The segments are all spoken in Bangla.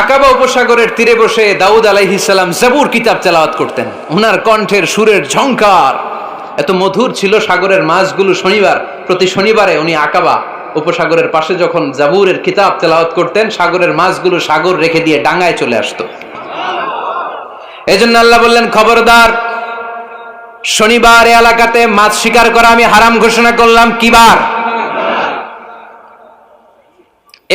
আকাবা উপসাগরের তীরে বসে দাউদ আলাইহিস সালাম জাবুর কিতাব তেলাওয়াত করতেন। ওনার কণ্ঠের সুরের ঝংকার এত মধুর ছিল, সাগরের মাছগুলো প্রতি শনিবারে উনি আকাবা উপসাগরের পাশে যখন জাবুরের কিতাব তেলাওয়াত করতেন, সাগরের মাছগুলো সাগর রেখে দিয়ে ডাঙায় চলে আসতো। এজন্য আল্লাহ বললেন, খবরদার, শনিবার এলাকাতে মাছ শিকার করা আমি হারাম ঘোষণা করলাম। কি বার?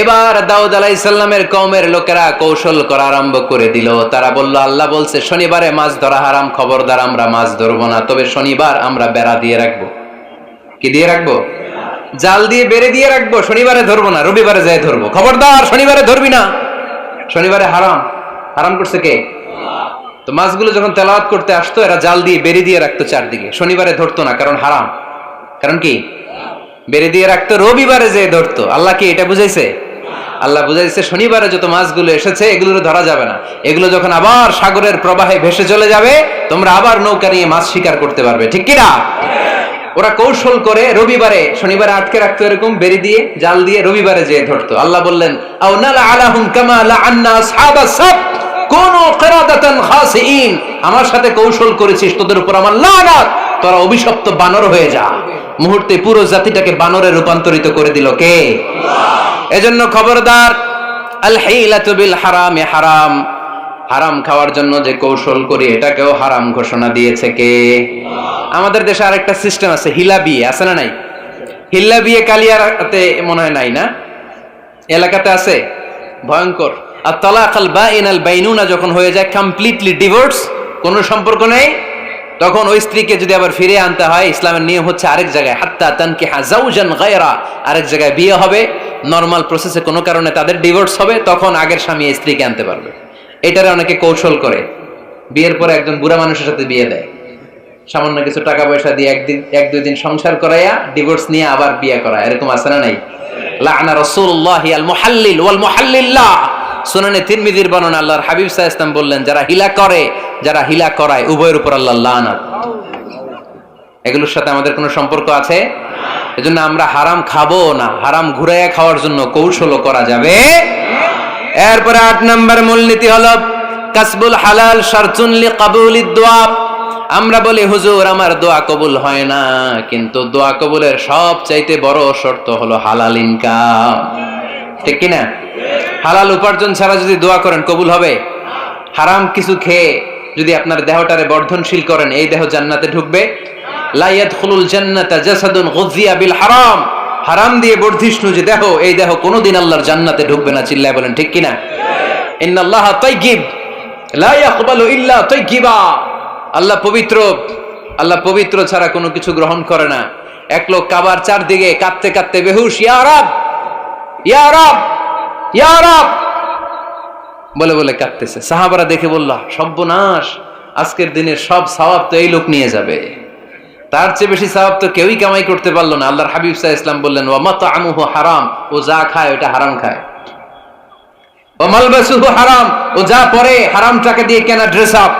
এবার দাউদ আলাইহিস সালামের কওমের লোকেরা কৌশল করা আরম্ভ করে দিল। তারা বলল, আল্লাহ বলছে শনিবারে মাছ ধরা হারাম, খবরদার আমরা মাছ ধরবো না, তবে শনিবার আমরা বেড়া দিয়ে রাখবো। কি দিয়ে রাখবো? জাল দিয়ে বেড়ে দিয়ে রাখবো। শনিবারে ধরবো না, রবিবারে যাই ধরবো। খবরদার শনিবারে ধরবি না, শনিবারে হারাম। হারাম করছে কে? তো মাছগুলো যখন তেলাওয়াত করতে আসতো, এরা জাল দিয়ে বেড়ে দিয়ে রাখতো চারদিকে, শনিবারে ধরতো না, কারণ হারাম। কারণ কি? বেড়ে দিয়ে রাখতো, রবিবারে যে ধরতো। আল্লাহ কি এটা বুঝাইছে? আল্লাহ বুঝাইছে শনিবারে যত মাছগুলো এসেছে এগুলো ধরা যাবে না, এগুলো যখন আবার সাগরের প্রবাহে ভেসে চলে যাবে, তোমরা আবার নৌকা নিয়ে মাছ শিকার করতে পারবে। ঠিক কিনা? ওরা কৌশল করে রবিবারে, শনিবারে আটকে রাখতো, এরকম বেড়ে দিয়ে জাল দিয়ে রবিবারে যেয়ে ধরতো। আল্লাহ বললেন, আও নালা আলাহুম কামা লাআন্না আসহাবাস সাবত কুনু কিরাদাতান খাসিইন, আমার সাথে কৌশল করেছিস, তোদের উপর আমার লানাত, তোরা অভিশপ্ত বানর হয়ে যা। মুহূর্তে পুরো জাতিটাকে বানরে রূপান্তরিত করে দিল কে? আল্লাহ। এজন্য খবরদার, আল হিলাতু বিল হারামে হারাম, হারাম খাওয়ার জন্য যে কৌশল করি এটাকেও হারাম ঘোষণা দিয়েছে কে? আমাদের দেশে আরেকটা সিস্টেম আছে, হিলা বিয়ে আছে না নাই? হিল্লা বিয়ে কালিয়াতে মনে হয় নাই না? এলাকাতে আছে, ভয়ঙ্কর। আর তালাক আল বাইন আল বাইনুনা যখন হয়ে যায় কমপ্লিটলি ডিভোর্স, কোনো সম্পর্ক নেই, তখন ওই স্ত্রীকে যদি আবার ফিরে আনতে হয়, ইসলামের নিয়ম হচ্ছে আরেক জায়গায়, হাত্তা তানকিহা যাওজান গায়রা, আরেক জায়গায় বিয়ে হবে, নরমাল প্রসেসে কোনো কারণে তাদের ডিভোর্স হবে, তখন আগের স্বামী স্ত্রীকে আনতে পারবে। এটারে অনেকে কৌশল করে, বিয়ের পরে একজন বুড়া মানুষের সাথে বিয়ে দেয়, সামান্য কিছু টাকা পয়সা দিয়ে এক দুই দিন সংসার করাইয়া ডিভোর্স নিয়ে আবার বিয়ে করা, এরকম আছে না নাই? লাআনা রাসূলুল্লাহি আল মুহাল্লিল ওয়াল মুহাল্লিল্লাহ। সুনানে তিরমিজির বর্ণনা, আল্লাহর হাবিব সাল্লাল্লাহু আলাইহি ওয়াসাল্লাম বললেন, যারা হিলা করে, যারা হিলা করায়, উভয়ের উপর আল্লাহর লানাত। এগুলোর সাথে আমাদের কোনো সম্পর্ক আছে? এজন্য আমরা হারাম খাবো না, হারাম ঘুরাইয়া খাওয়ার জন্য কৌশলও করা যাবে। এরপরে 8 নম্বর মূলনীতি হলো কাসবুল হালাল শারতুন লিকাবুলিদ দুআ। আমরা বলি, হুজুর আমার দোয়া কবুল হয় না, কিন্তু দোয়া কবুলের সবচাইতে বড় শর্ত হলো হালাল ইনকাম। ঠিক কি না? হালাল উপার্জন ছাড়া যদি দোয়া করেন কবুল হবে? হারাম কিছু খেয়ে যদি আপনার দেহটারে বর্ধনশীল করেন, এই দেহ জান্নাতে ঢুকবে? লা ইয়াদখুলুল জান্নাতা জাসাদুন গুযিয়া বিল হারাম। হারাম দিয়ে বর্ধিষ্ণু যে দেহ, এই দেহ কোনোদিন আল্লাহর জান্নাতে ঢুকবে না। চিল্লায় বলেন ঠিক কি না? ইন্নাল্লাহা তাইয়্যিব লা ইয়াকবালু ইল্লা তাইয়্যিবা। আল্লাহ পবিত্র, আল্লাহ পবিত্র ছাড়া কোনো কিছু গ্রহণ করে না। এক লোক কাবার চারদিকে কাঁদতে কাঁদতে বেহুশ, ইয়া রাব, ইয়া রাব, ইয়া রাব বলে বলে কাঁদতেছে। সাহাবারা দেখে বলল, সর্বনাশ, আজকের দিনের সব সওয়াব তো এই লোক নিয়ে যাবে, তার চেয়ে বেশি সওয়াব তো কেউই কামাই করতে পারলো না। আল্লাহর হাবিব সাল্লাল্লাহু আলাইহি ওয়াসাল্লাম বললেন, ওয়া মাতআমুহু হারাম, ও যা খায় ওটা হারাম খায়। ওয়া মালবাসুহু হারাম, ও যা পরে হারাম টাকা দিয়ে কেনা ড্রেস আপ।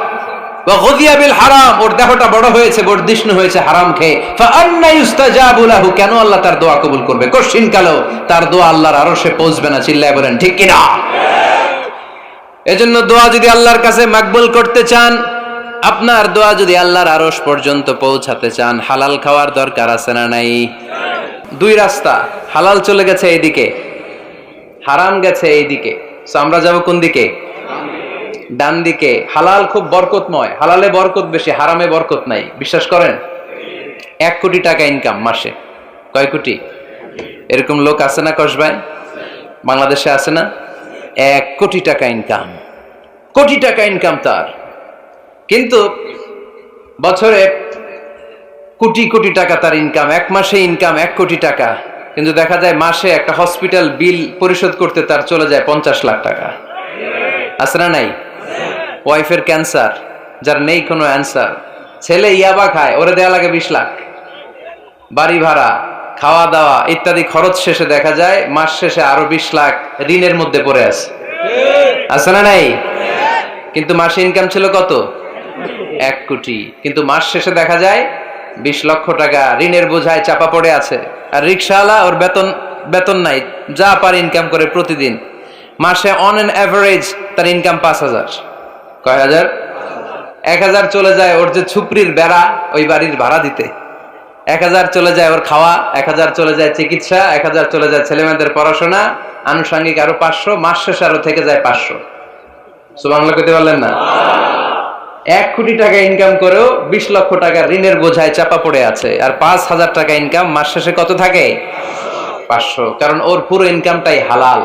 ওয়া গুযিয়া বিল হারাম, ওর দেহটা বড় হয়েছে, বর্ধিষ্ণু হয়েছে হারাম খেয়ে। ফাআন্না ইউস্তাজাবু লাহু, কেন আল্লাহ তার দোয়া কবুল করবে? কোশ্চিন কালো তার দোয়া আল্লাহর আরশে পৌঁছবে না। চিল্লায় বলেন ঠিক কি না? এজন্য দোয়া যদি আল্লাহর কাছে মাকবুল করতে চান, আপনার দোয়া যদি আল্লাহর আরশ পর্যন্ত পৌঁছাতে চান, হালাল খাওয়ার দরকার আছে না নাই? দুই রাস্তা, হালাল চলে গেছে এইদিকে, হারাম গেছে এইদিকে, সো আমরা যাব কোন দিকে? ডান দিকে। হালাল খুব বরকতময়, হালালে বরকত বেশি, হারামে বরকত নাই। বিশ্বাস করেন? 1 কোটি টাকা ইনকাম মাসে। কয় কোটি? এরকম লোক আছে না কসবায়? বাংলাদেশে আছে না? 1 কোটি টাকা ইনকাম, কোটি টাকা ইনকাম তার, কিন্তু বছরে কোটি কোটি টাকা তার ইনকাম, 1 মাসে ইনকাম 1 কোটি টাকা, কিন্তু দেখা যায় মাসে একটা হসপিটাল বিল পরিশোধ করতে তার চলে যায় 50 লাখ টাকা। আছে না নাই? ওয়াইফের ক্যান্সার, যার নেই কোনো অ্যান্সার, ছেলে ইয়াবা খায়, ওরে দেয়া লাগে 20 লাখ, বাড়ি ভাড়া, খাওয়া দাওয়া ইত্যাদি খরচ শেষে দেখা যায় মাস শেষে আরো 20 লাখ ঋণের মধ্যে পড়ে আছে। আছে না নাই? কিন্তু মাসে ইনকাম ছিল কত? 1 কোটি, কিন্তু মাস শেষে দেখা যায় 20 লক্ষ টাকা ঋণের বোঝায় চাপা পড়ে আছে। আর রিকশাওয়ালা, ওর বেতন নাই, যা পারে ইনকাম করে প্রতিদিন। মাসে অন অ্যান অ্যাভারেজ তার ইনকাম 5,000। কয় হাজার? 1,000 চলে যায় ওর যে ছুপরির বেড়া ওই বাড়ির ভাড়া দিতে, 1,000 চলে যায় ওর খাওয়া, 1,000 চলে যায় চিকিৎসা, 1,000 চলে যায় ছেলেমেয়েদের পড়াশোনা, আনুষঙ্গিক আরো 500, মাস শেষে আরো থেকে যায় 500। সুবহানাল্লাহ কইতে পারলেন না? 1 কোটি টাকা ইনকাম করেও 20 লক্ষ টাকা ঋণের বোঝায় চাপা পড়ে আছে, আর 5,000 টাকা ইনকাম, মাস শেষে কত থাকে? 500। কারণ ওর পুরো ইনকামটাই হালাল।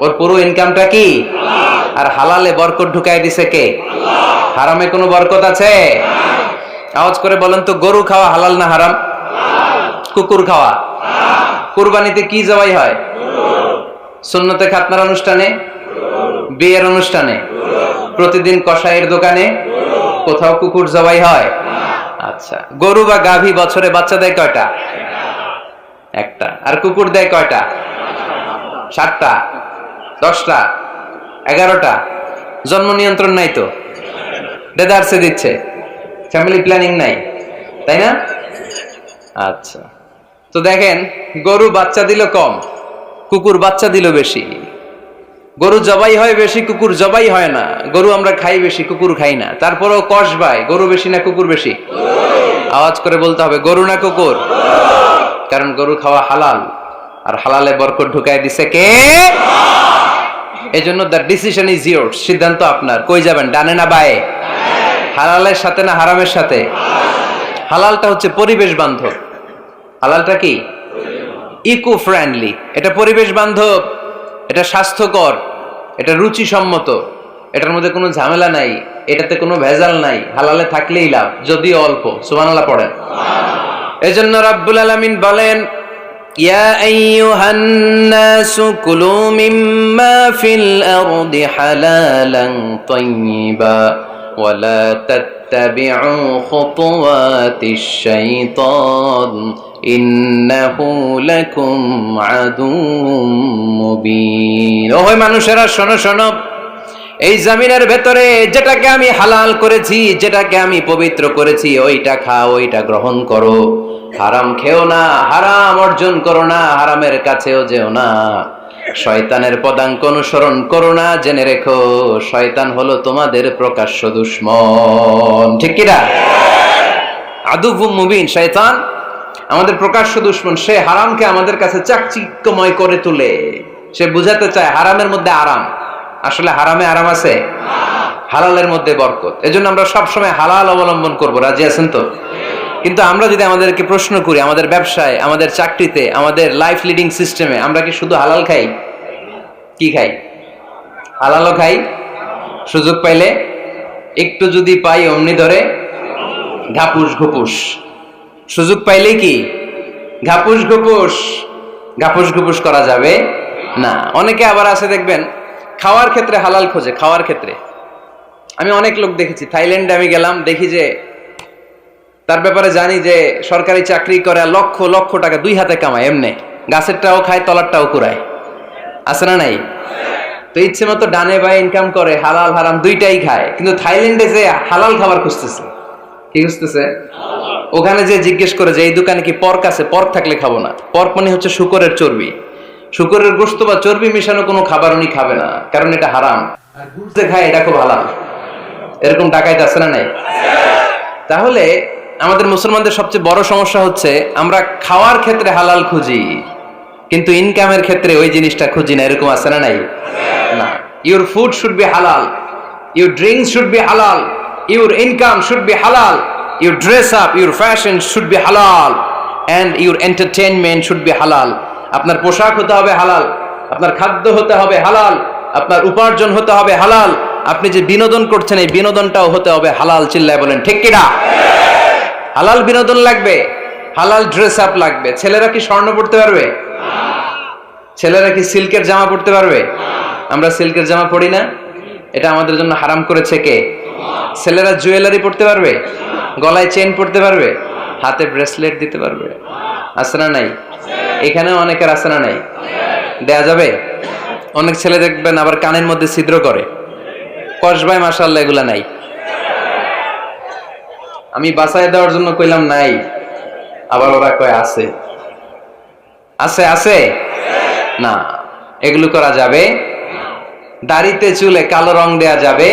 ওর পুরো ইনকামটা কি? আর হালালে বরকত ঢুকাই দিছে কে? হারামে কোনো বরকত আছে? আওয়াজ করে বলেন তো, গরু খাওয়া হালাল না হারাম? কুকুর খাওয়া? কুরবানিতে কি জবাই হয়? সুন্নতে খাতনার অনুষ্ঠানে, বিয়ের অনুষ্ঠানে, প্রতিদিন কসাইয়ের দোকানে কোথাও কুকুর জবাই হয়? আচ্ছা, গরু বা গাভী বছরে বাচ্চা দেয় কয়টা? একটা। আর কুকুর দেয় কয়টা? 7টা, 10টা, 11টা। জন্ম নিয়ন্ত্রণ নাই তো, দেদারসে দিচ্ছে, ফ্যামিলি প্ল্যানিং নাই, তাই না? আচ্ছা, তো দেখেন, গরু বাচ্চা দিল কম, কুকুর বাচ্চা দিল বেশি। গরু জবাই হয় বেশি, কুকুর জবাই হয় না। গরু আমরা খাই বেশি, কুকুর খাই না। তারপরেও কসবাই, গরু বেশি না কুকুর বেশি? আওয়াজ করে বলতে হবে, গরু না কুকুর? কারণ গরু খাওয়া হালাল, আর হালালে বরকত ঢুকাই দিছে কে? এজন্য দ্য ডিসিশন ইজ ইয়োরস, সিদ্ধান্ত আপনার। কই যাবেন, ডানে না বায়ে? হালালের সাথে না হারামের সাথে? হালালটা হচ্ছে পরিবেশ বান্ধব। হালালটা কি? Eco friendly. এটা পরিবেশ বান্ধব, এটা স্বাস্থ্যকর, এটা রুচিসম্মত, এটার মধ্যে কোনো ঝামেলা নাই, এটাতে কোনো ভেজাল নাই। হালালে থাকলেই লাভ, যদিও অল্প। সুবহানাল্লাহ পড়েন। এজন্য রাব্বুল আলামিন বলেন, ইয়া আইয়ুহান নাসু কুলু মিম্মা ফিল আরদি হালালান তাইয়্যিবা ওয়া লা তাত্তাবিউ খুতুওয়াতিশ শাইতান ইন্নাহু লাকুম আদুউম মুবিন। ওহে মানুষেরা, শোনো শোনো, এই জমিনের ভেতরে যেটাকে আমি হালাল করেছি, যেটাকে আমি পবিত্র করেছি, ওইটা খাও, ওইটা গ্রহণ করো। হারাম খেও না, হারাম অর্জন করো না, হারামের কাছেও যেও না। শয়তানের পদাঙ্ক অনুসরণ করো না। জেনে রেখো, শয়তান হলো তোমাদের প্রকাশ্য দুশমন। ঠিক কি না? আদুউম মুবিন। শয়তান আমাদের প্রকাশ্য দুশমন। সে হারামকে আমাদের কাছে চাকচিক্যময় করে তুলে। সে বুঝাতে চায় হারামের মধ্যে আরাম। আসলে হারামে আরাম আছে, হালালের মধ্যে বরকত। এজন্য আমরা সবসময় হালাল অবলম্বন করব। রাজি আছেন তো? কিন্তু আমরা যদি আমাদেরকে প্রশ্ন করি, আমাদের ব্যবসায়, আমাদের চাকরিতে, আমাদের লাইফ লিডিং সিস্টেমে আমরা কি শুধু হালাল খাই? কি খাই? হালালও খাই, সুযোগ পাইলে একটু যদি পাই অমনি ধরে ঘাপুস ঘুপুস। সুযোগ পাইলে কি ঘাপুস ঘুপুস? ঘাপুস ঘুপুস করা যাবে না। অনেকে আবার আছে দেখবেন, খাওয়ার ক্ষেত্রে হালাল খোঁজে। খাওয়ার ক্ষেত্রে আমি অনেক লোক দেখেছি। থাইল্যান্ডে আমি গেলাম, দেখি যে তার ব্যাপারে জানি যে সরকারি চাকরি করে, লক্ষ লক্ষ টাকা 2 হাতে কামায়। এমনি গাছেরটাও খায়, তলারটাও কুড়ায়। আছে না নাই? তো ইচ্ছে মতো ডানে বায়ে ইনকাম করে, হালাল হারাম দুইটাই খায়। কিন্তু থাইল্যান্ডে যে হালাল খাবার খুঁজতেছে। কি খুঁজতেছে? ওখানে যে জিজ্ঞেস করে যে এই দোকানে কি পর্ক আছে? পর্ক থাকলে খাবো না। পর্ক মানে হচ্ছে শুকরের চর্বি। শুকরের গোশত বা চর্বি মিশানো কোনো খাবার উনি খাবে না, কারণ এটা হারাম। আর ঘুরতে খায়, এটা খুব হালাল। এরকম ডাকাইত আছে না নাই? তাহলে আমাদের মুসলমানদের সবচেয়ে বড় সমস্যা হচ্ছে আমরা খাওয়ার ক্ষেত্রে হালাল খুঁজি, কিন্তু ইনকামের ক্ষেত্রে ওই জিনিসটা খুঁজি না। এরকম আছে না নাই? না। Your food should be halal, your drinks should be halal, your income should be halal, your dress up, your fashion should be halal, and your entertainment should be halal. আপনার পোশাক হতে হবে হালাল, আপনার খাদ্য হতে হবে হালাল, আপনার উপার্জন হতে হবে হালাল, আপনি যে বিনোদন করছেন এই বিনোদনটাও হতে হবে হালাল। চিল্লায় বলেন ঠিক কিনা? হালাল বিনোদন লাগবে, হালাল ড্রেস আপ লাগবে। ছেলেরা কি স্বর্ণ পড়তে পারবে? ছেলেরা কি সিল্কের জামা পড়তে পারবে? আমরা সিল্কের জামা পড়ি না, এটা আমাদের জন্য হারাম করেছে কে? ছেলেরা জুয়েলারি পড়তে পারবে? গলায় চেন পড়তে পারবে? হাতে ব্রেসলেট দিতে পারবে? আছে না নাই? এখানেও অনেকের আছে না নাই? দেয়া যাবে? অনেক ছেলে দেখবেন আবার কানের মধ্যে ছিদ্র করে। কসবাই মাশাআল্লাহ এগুলা নাই। আমি বাঁচায় দেওয়ার জন্য কইলাম নাই, আবার ওরা কয় আছে। আছে আছে না, এগুলো করা যাবে দাড়িতে চুলে কালো রং দেয়া যাবে,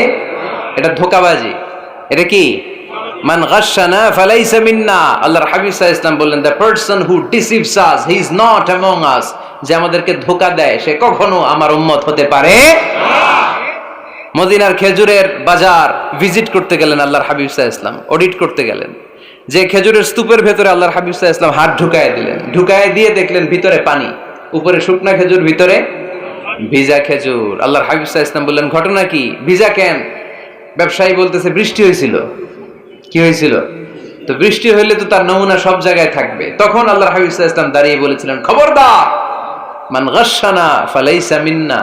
এটা ধোঁকাবাজি। এটা কি? মান গাশশানা ফালাইসা মিন্না। আল্লাহর হাবিব সাল্লাল্লাহু আলাইহি ওয়াসাল্লাম বললেন, the person who deceives us, he is not among আস। যে আমাদেরকে ধোঁকা দেয় সে কখনো আমার উম্মত হতে পারে না। মদিনার খেজুরের বাজার ভিজিট করতে গেলেন আল্লাহর হাবিব সাল্লাল্লাহু আলাইহি ওয়াসাল্লাম, অডিট করতে গেলেন। যে খেজুরের স্তূপের ভেতরে আল্লাহর হাবিব সাল্লাল্লাহু আলাইহি ওয়াসাল্লাম হাত ঢুকায় দিলেন, ঢুকায় দিয়ে দেখলেন ভিতরে পানি, উপরে শুকনা খেজুর, ভিতরে ভিজা খেজুর। আল্লাহর হাবিব সাল্লাল্লাহু আলাইহি ওয়াসাল্লাম বললেন, ঘটনা কি? ভিজা কেন? ব্যবসায়ী বলতেছে, বৃষ্টি হয়েছিল। কি হয়েছিল? তো বৃষ্টি হইলে তো তার নমুনা সব জায়গায় থাকবে। তখন আল্লাহর হাবিব সাল্লাল্লাহু আলাইহি ওয়াসাল্লাম দাঁড়িয়ে বলেছিলেন, খবরদার, মান গাশশানা ফালাইসা মিন্না।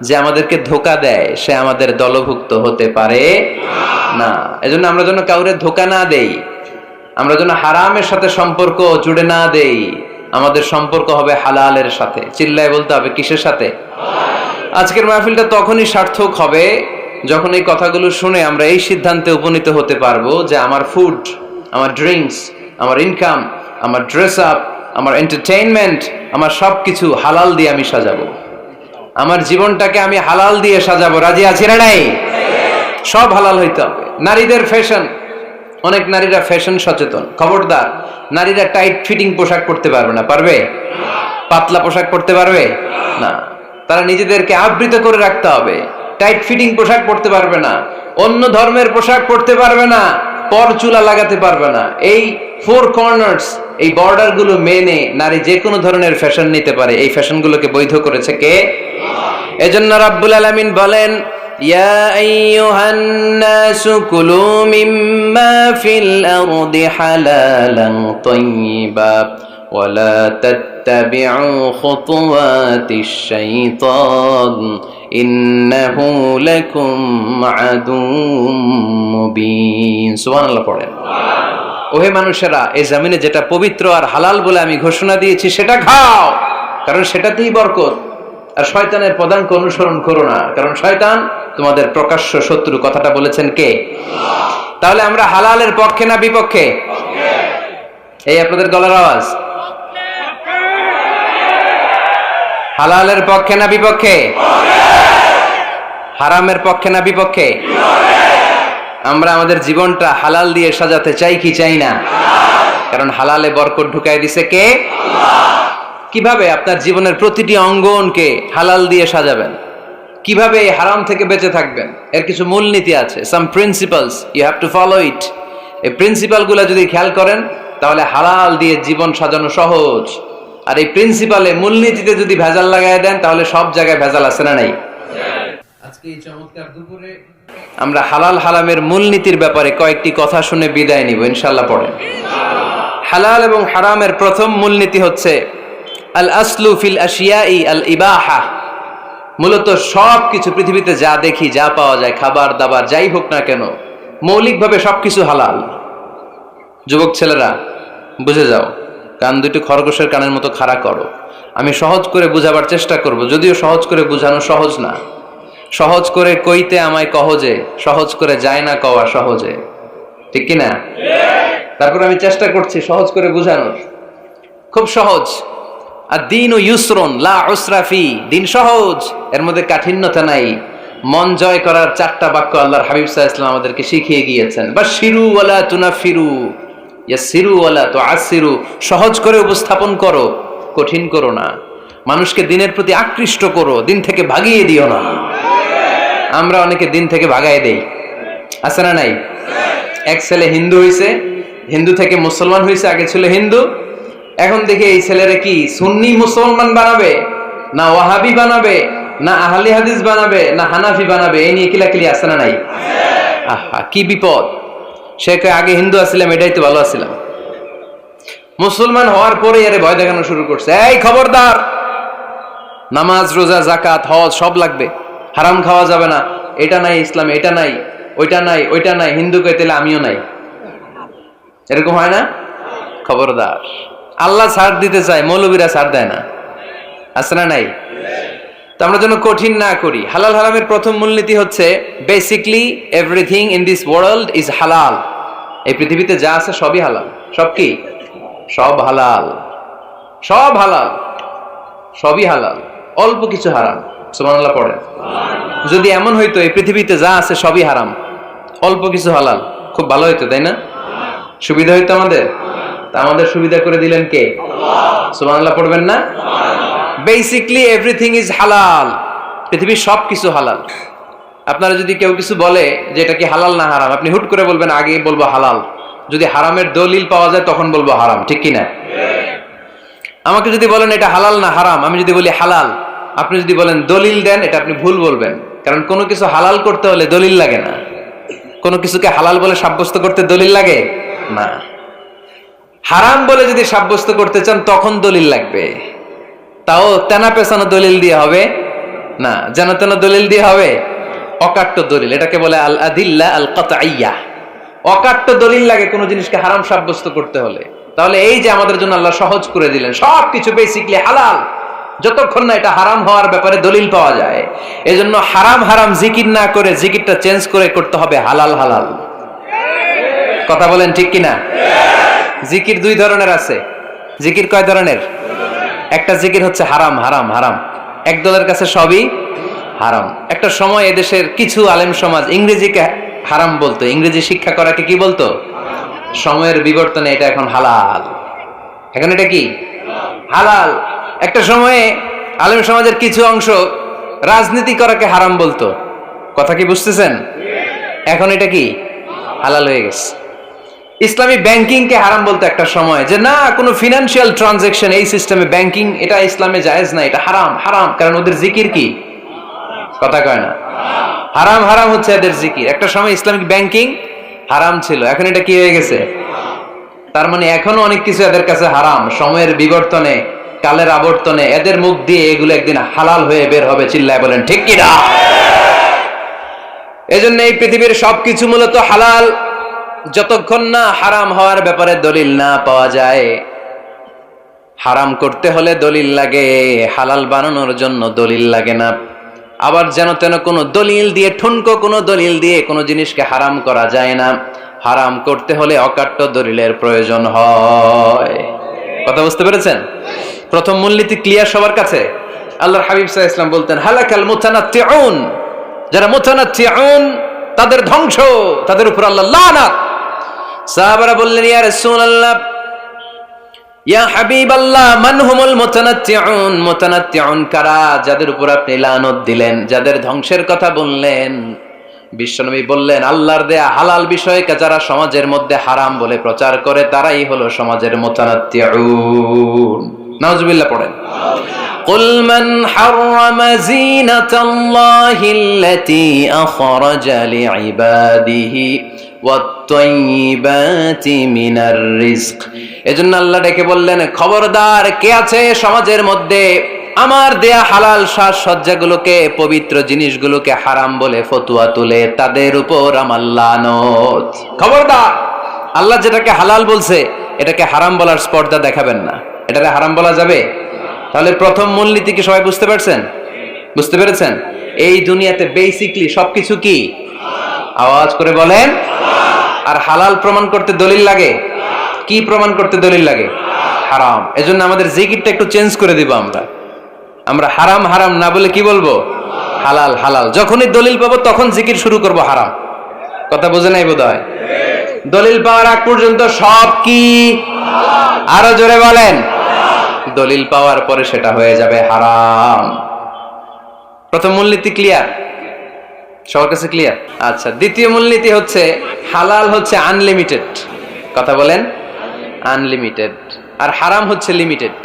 যে আমাদেরকে ধোঁকা দেয় সে আমাদের দলভুক্ত হতে পারে না। এজন্য আমরা যেন কাউরে ধোঁকা না দেই, আমরা যেন হারামের সাথে সম্পর্ক জুড়ে না দেই। আমাদের সম্পর্ক হবে হালালের সাথে। চিল্লায় বলতে হবে, কিসের সাথে? আজকের মাহফিলটা তখনই সার্থক হবে যখন এই কথাগুলো শুনে আমরা এই সিদ্ধান্তে উপনীত হতে পারবো যে আমার ফুড, আমার ড্রিঙ্কস, আমার ইনকাম, আমার ড্রেস আপ, আমার এন্টারটেইনমেন্ট, আমার সবকিছু হালাল দিয়ে আমি সাজাবো। আমার জীবনটাকে আমি হালাল দিয়ে সাজাবো। রাজি আছি না নাই? সব হালাল হইতে হবে। নারীদের ফ্যাশন, অনেক নারীরা ফ্যাশন সচেতন। খবরদার, নারীরা টাইট ফিটিং পোশাক পরতে পারবে না। পারবে? পাতলা পোশাক পরতে পারবে না। তারা নিজেদেরকে আবৃত করে রাখতে হবে। টাইট ফিটিং পোশাক পরতে পারবে না, অন্য ধর্মের পোশাক পরতে পারবে না, পর চুলা লাগাতে পারবে না। এই ফোর কর্নার্স, এই বর্ডার গুলো মেনে নারী যে কোনো ধরনের ফ্যাশন নিতে পারে। এই ফ্যাশন গুলোকে বৈধ করেছে কে? এজন্য রাব্বুল আলামিন বলেন, ইয়া আইয়ুহান নাসু কুলু মিম্মা ফিল আরদি হালালান তাইয়্যিবা ওয়ালা তাত্তাবিউ খুতুওয়াতিশ শাইতান ইন্নাহু লাকুম আদুউম মুবিন। সুবহানাল্লাহ পড়েন। ওহে মানুষেরা, এই জমিনে যেটা পবিত্র আর হালাল বলে আমি ঘোষণা দিয়েছি সেটা খাও, কারণ সেটাতেই বরকত। আর শয়তানের পদাঙ্ক অনুসরণ করো না, কারণ শয়তান তোমাদের প্রকাশ্য শত্রু। কথাটা বলেছেন কে? তাহলে আমরা হালালের পক্ষে না বিপক্ষে? এই আপনাদের গলার আওয়াজ। হালালের পক্ষে না বিপক্ষে? হারামের পক্ষে না বিপক্ষে? আমরা আমাদের জীবনটা হালাল দিয়ে সাজাতে চাই কি চাই না? কারণ হালালে বরকত ঢুকাই দিছে কে? কিভাবে আপনার জীবনের প্রতিটি অঙ্গনকে হালাল দিয়ে সাজাবেন? কিভাবে এই হারাম থেকে বেঁচে থাকবেন? এর কিছু মূলনীতি আছে, some principles, you have to follow it. এই প্রিন্সিপালগুলো যদি খেয়াল করেন তাহলে হালাল দিয়ে জীবন সাজানো সহজ। আর এই প্রিন্সিপালে, মূলনীতিতে যদি ভেজাল লাগায় দেন তাহলে সব জায়গায় ভেজাল আছে না নাই? আজকে এই চমৎকার দুপুরে আমরা হালাল হারামের মূলনীতির ব্যাপারে কয়েকটি কথা শুনে বিদায় নিব ইনশাআল্লাহ। পড়েন। হালাল এবং হারামের প্রথম মূলনীতি হচ্ছে আল আসলু ফিল আশিয়াই আল ইবাহা। মূলত সব কিছু পৃথিবীতে যা দেখি, যা পাওয়া যায়, খাবার দাবার যাই হোক না কেন, মৌলিকভাবে সবকিছু হালাল। যুবক ছেলেরা বুঝে যাও, কান দুটো খরগোশের কানের মতো খাড়া করো। আমি সহজ করে বুঝাবার চেষ্টা করব, যদিও সহজ করে বুঝানো সহজ না। সহজ করে কইতে আমায় কহজে, সহজ করে যায় না কওয়া সহজে। ঠিক কিনা? তারপর আমি চেষ্টা করছি সহজ করে বুঝানোর। খুব সহজ। আর দিন ও ইউসরুন লা উসরা ফি। দিন সহজ, এর মধ্যে কাঠিন্যতা নাই। মন জয় করার 4টা বাক্য আল্লাহর হাবিব সাল্লাল্লাহু আলাইহি ওয়াসাল্লাম আমাদেরকে শিখিয়ে গিয়েছেন। বাশিরু ওয়ালা তুনাফিরু, ইয়াসিরু ওয়ালা তুআসিরু। সহজ করে উপস্থাপন করো, কঠিন করো না। মানুষকে দিনের প্রতি আকৃষ্ট করো, দিন থেকে ভাগিয়ে দিও না। আমরা অনেকে দিন থেকে ভাগায় দেই, আছে না নাই? এক ছেলে হিন্দু হইছে, হিন্দু থেকে মুসলমান হইছে, আগে ছিল হিন্দু, এখন দেখে এই ছেলেরা কি সুন্নি মুসলমান বানাবে, না ওয়াহাবি বানাবে, না আহলে হাদিস বানাবে, না হানাফি বানাবে, এই নিয়ে কিলাকিলি আছে না নাই? আহা, কি বিপদ! সে আগে হিন্দু আছিলাম, এটাই তো ভালো আছিলাম। মুসলমান হওয়ার পরে এর ভয় দেখানো শুরু করছে, এই খবরদার, নামাজ রোজা জাকাত হজ সব লাগবে, হারাম খাওয়া যাবে না, এটা নাই ইসলাম, এটা নাই, ওইটা নাই, ওইটা নাই। হিন্দু কইতে আমিও নাই, এরকম হয় না? খবরদার, আল্লাহ ছাড় দিতে চায়, মৌলবীরা ছাড় দেয় না, আছে না নাই? তো আমরা যেন কঠিন না করি। হালাল হারামের প্রথম মূলনীতি হচ্ছে basically everything in this world is হালাল। এই পৃথিবীতে যা আছে সবই হালাল। সব কি? সব হালাল, সব হালাল, সবই হালাল, অল্প কিছু হারাম। সুবহানাল্লাহ পড়েন। যদি এমন হইতো এই পৃথিবীতে যা আছে সবই হারাম, অল্প কিছু হালাল, খুব ভালো হইতো, তাই না? সুবিধা হইতো আমাদের। তা আমাদের সুবিধা করে দিলেন কে? সুবহানাল্লাহ পড়বেন না? বেসিকলি এভরিথিং ইজ হালাল, পৃথিবীর সব কিছু হালাল। আপনারা যদি কেউ কিছু বলে যে এটা কি হালাল না হারাম, আপনি হুট করে বলবেন আগে বলবো হালাল, যদি হারামের দলিল পাওয়া যায় তখন বলবো হারাম, ঠিক কিনা? আমাকে যদি বলেন এটা হালাল না হারাম, আমি যদি বলি হালাল, আপনি যদি বলেন দলিল দেন, এটা আপনি ভুল বলবেন। কারণ কোনো কিছু হালাল করতে হলে দলিল লাগে না। কোনো কিছুকে হালাল বলে সাব্যস্ত করতে দলিল লাগে না। হারাম বলে যদি সাব্যস্ত করতে চান তখন দলিল লাগবে, তাও তেনা পেছানো দলিল দিয়ে হবে না, যেন তেন দলিল দিয়ে হবে, অকাট্য দলিল, এটাকে বলে আল আদিল্লা আল কাতঈয়া। অকাট্য দলিল লাগে কোনো জিনিসকে হারাম সাব্যস্ত করতে হলে। তাহলে এই যে আমাদের জন্য আল্লাহ সহজ করে দিলেন, সবকিছু বেসিকলি হালাল, যতক্ষণ না এটা হারাম হওয়ার ব্যাপারে দলিল পাওয়া যায়। এজন্য হারাম হারাম জিকির না করে জিকিরটা চেঞ্জ করে করতে হবে হালাল হালাল। কথা বলেন ঠিক কিনা? জিকির দুই ধরনের আছে। জিকির কয় ধরনের? একটা জিকির হচ্ছে হারাম হারাম হারাম, একদলের কাছে সবই হারাম। একটা সময় এদেশের কিছু আলেম সমাজ ইংরেজিকে হারাম বলতো, ইংরেজি শিক্ষা করাকে কি বলতো? সময়ের বিবর্তনে এটা এখন হালাল। এখন এটা কি হালাল। একটা সময়ে আলেম সমাজের কিছু অংশ রাজনীতি করাকে হারাম বলতো, কথা কি বুঝতেছেন? এখন এটা কি হালাল হয়ে গেছে। ইসলামী ব্যাংকিং কে হারাম বলতো একটা সময়, যে না কোনো ফিনান্সিয়াল ট্রানজাকশন এই সিস্টেমে ব্যাংকিং এটা ইসলামে জায়েজ না, এটা হারাম হারাম, কারণ ওদের জিকির কি, কথা কয় না, হারাম হারাম হচ্ছে এদের জিকির। একটা সময় ইসলামিক ব্যাংকিং হারাম ছিল, এখন এটা কি হয়ে গেছে? তার মানে এখনো অনেক কিছু এদের কাছে হারাম। সময়ের বিবর্তনে, কালের আবর্তনে এদের মুখ দিয়ে এগুলো একদিন হালাল হয়ে বের হবে, চিল্লায় বলেন ঠিক কিনা? এজন্য এই পৃথিবীর সবকিছু মূলত হালাল, যতক্ষণ না হারাম হওয়ার ব্যাপারে দলিল না পাওয়া যায়। হারাম করতে হলে দলিল লাগে, হালাল বানানোর জন্য দলিল লাগে না। আবার যেন তেন কোনো দলিল দিয়ে, ঠুনকো কোনো দলিল দিয়ে কোনো জিনিসকে হারাম করা যায় না। হারাম করতে হলে অকাট্য দলিলের প্রয়োজন হয়। কথা বুঝতে পেরেছেন? প্রথম মূলনীতি ক্লিয়ার সবার কাছে? আল্লাহর হাবিব সাল্লাল্লাহু আলাইহি ওয়াসাল্লাম বলতেন হালাকাল মুতানাত্তিউন, যারা মুতানাত্তিউন তাদের ধ্বংস, তাদের উপর আল্লাহ লানাত। সাহাবারা বললেন ইয়া রাসূলুল্লাহ, ইয়া হাবিবাল্লাহ, মান হুমুল মুতানাত্তিউন? মুতানাত্তিউন কারা, যাদের উপর আপনি লানত দিলেন, যাদের ধ্বংসের কথা বললেন? বিশ্বনবী বললেন আল্লাহর দেয়া হালাল বিষয়কে যারা সমাজের মধ্যে হারাম বলে প্রচার করে তারাই হলো সমাজের মুতানাত্তিউন। নাউজুবিল্লাহ পড়েন। কুল মান হারামা যিনাতাল্লাহিল্লাতী আখরাজা লিইবাদিহি ওয়াত-তাইয়্যিবাতি মিনার রিজক। এজন্য আল্লাহ ডেকে বললেন খবরদার, কে আছে সমাজের মধ্যে আমার দেয়া হালাল সাজসজ্জাগুলোকে, পবিত্র জিনিসগুলোকে হারাম বলে ফতোয়া তুলে, তাদের উপর আমার লানত। খবরদার, আল্লাহ যেটাকে হালাল বলছে এটাকে হারাম বলার স্পর্ধা দেখাবেন না। এটাকে হারাম বলা যাবে? তাহলে প্রথম মূলনীতি কি সবাই বুঝতে পারছেন? বুঝতে পেরেছেন? এই দুনিয়াতে বেসিকলি সবকিছু কি, আওয়াজ করে বলেন। আর হালাল প্রমাণ করতে দলিল লাগে। কি প্রমাণ করতে দলিল লাগে? হারাম। এজন্য আমাদের জিকিরটা একটু চেঞ্জ করে দিব। আমরা হারাম হারাম না বলে কি বলবো? হালাল হালাল। যখনই দলিল পাবো তখন জিকির শুরু করব হারাম। কথা বোঝে নাই বোধহয়? দলিল পাওয়ার আগ পর্যন্ত সব কি, আরো জোরে বলেন। দলিল পাওয়ার পরে সেটা হয়ে যাবে হারাম। প্রথম মূলনীতি ক্লিয়ার? সবার কাছে ক্লিয়ার? আচ্ছা, দ্বিতীয় মূলনীতি হচ্ছে হালাল হচ্ছে আনলিমিটেড। কথা বলেন, আনলিমিটেড। আর হারাম হচ্ছে লিমিটেড।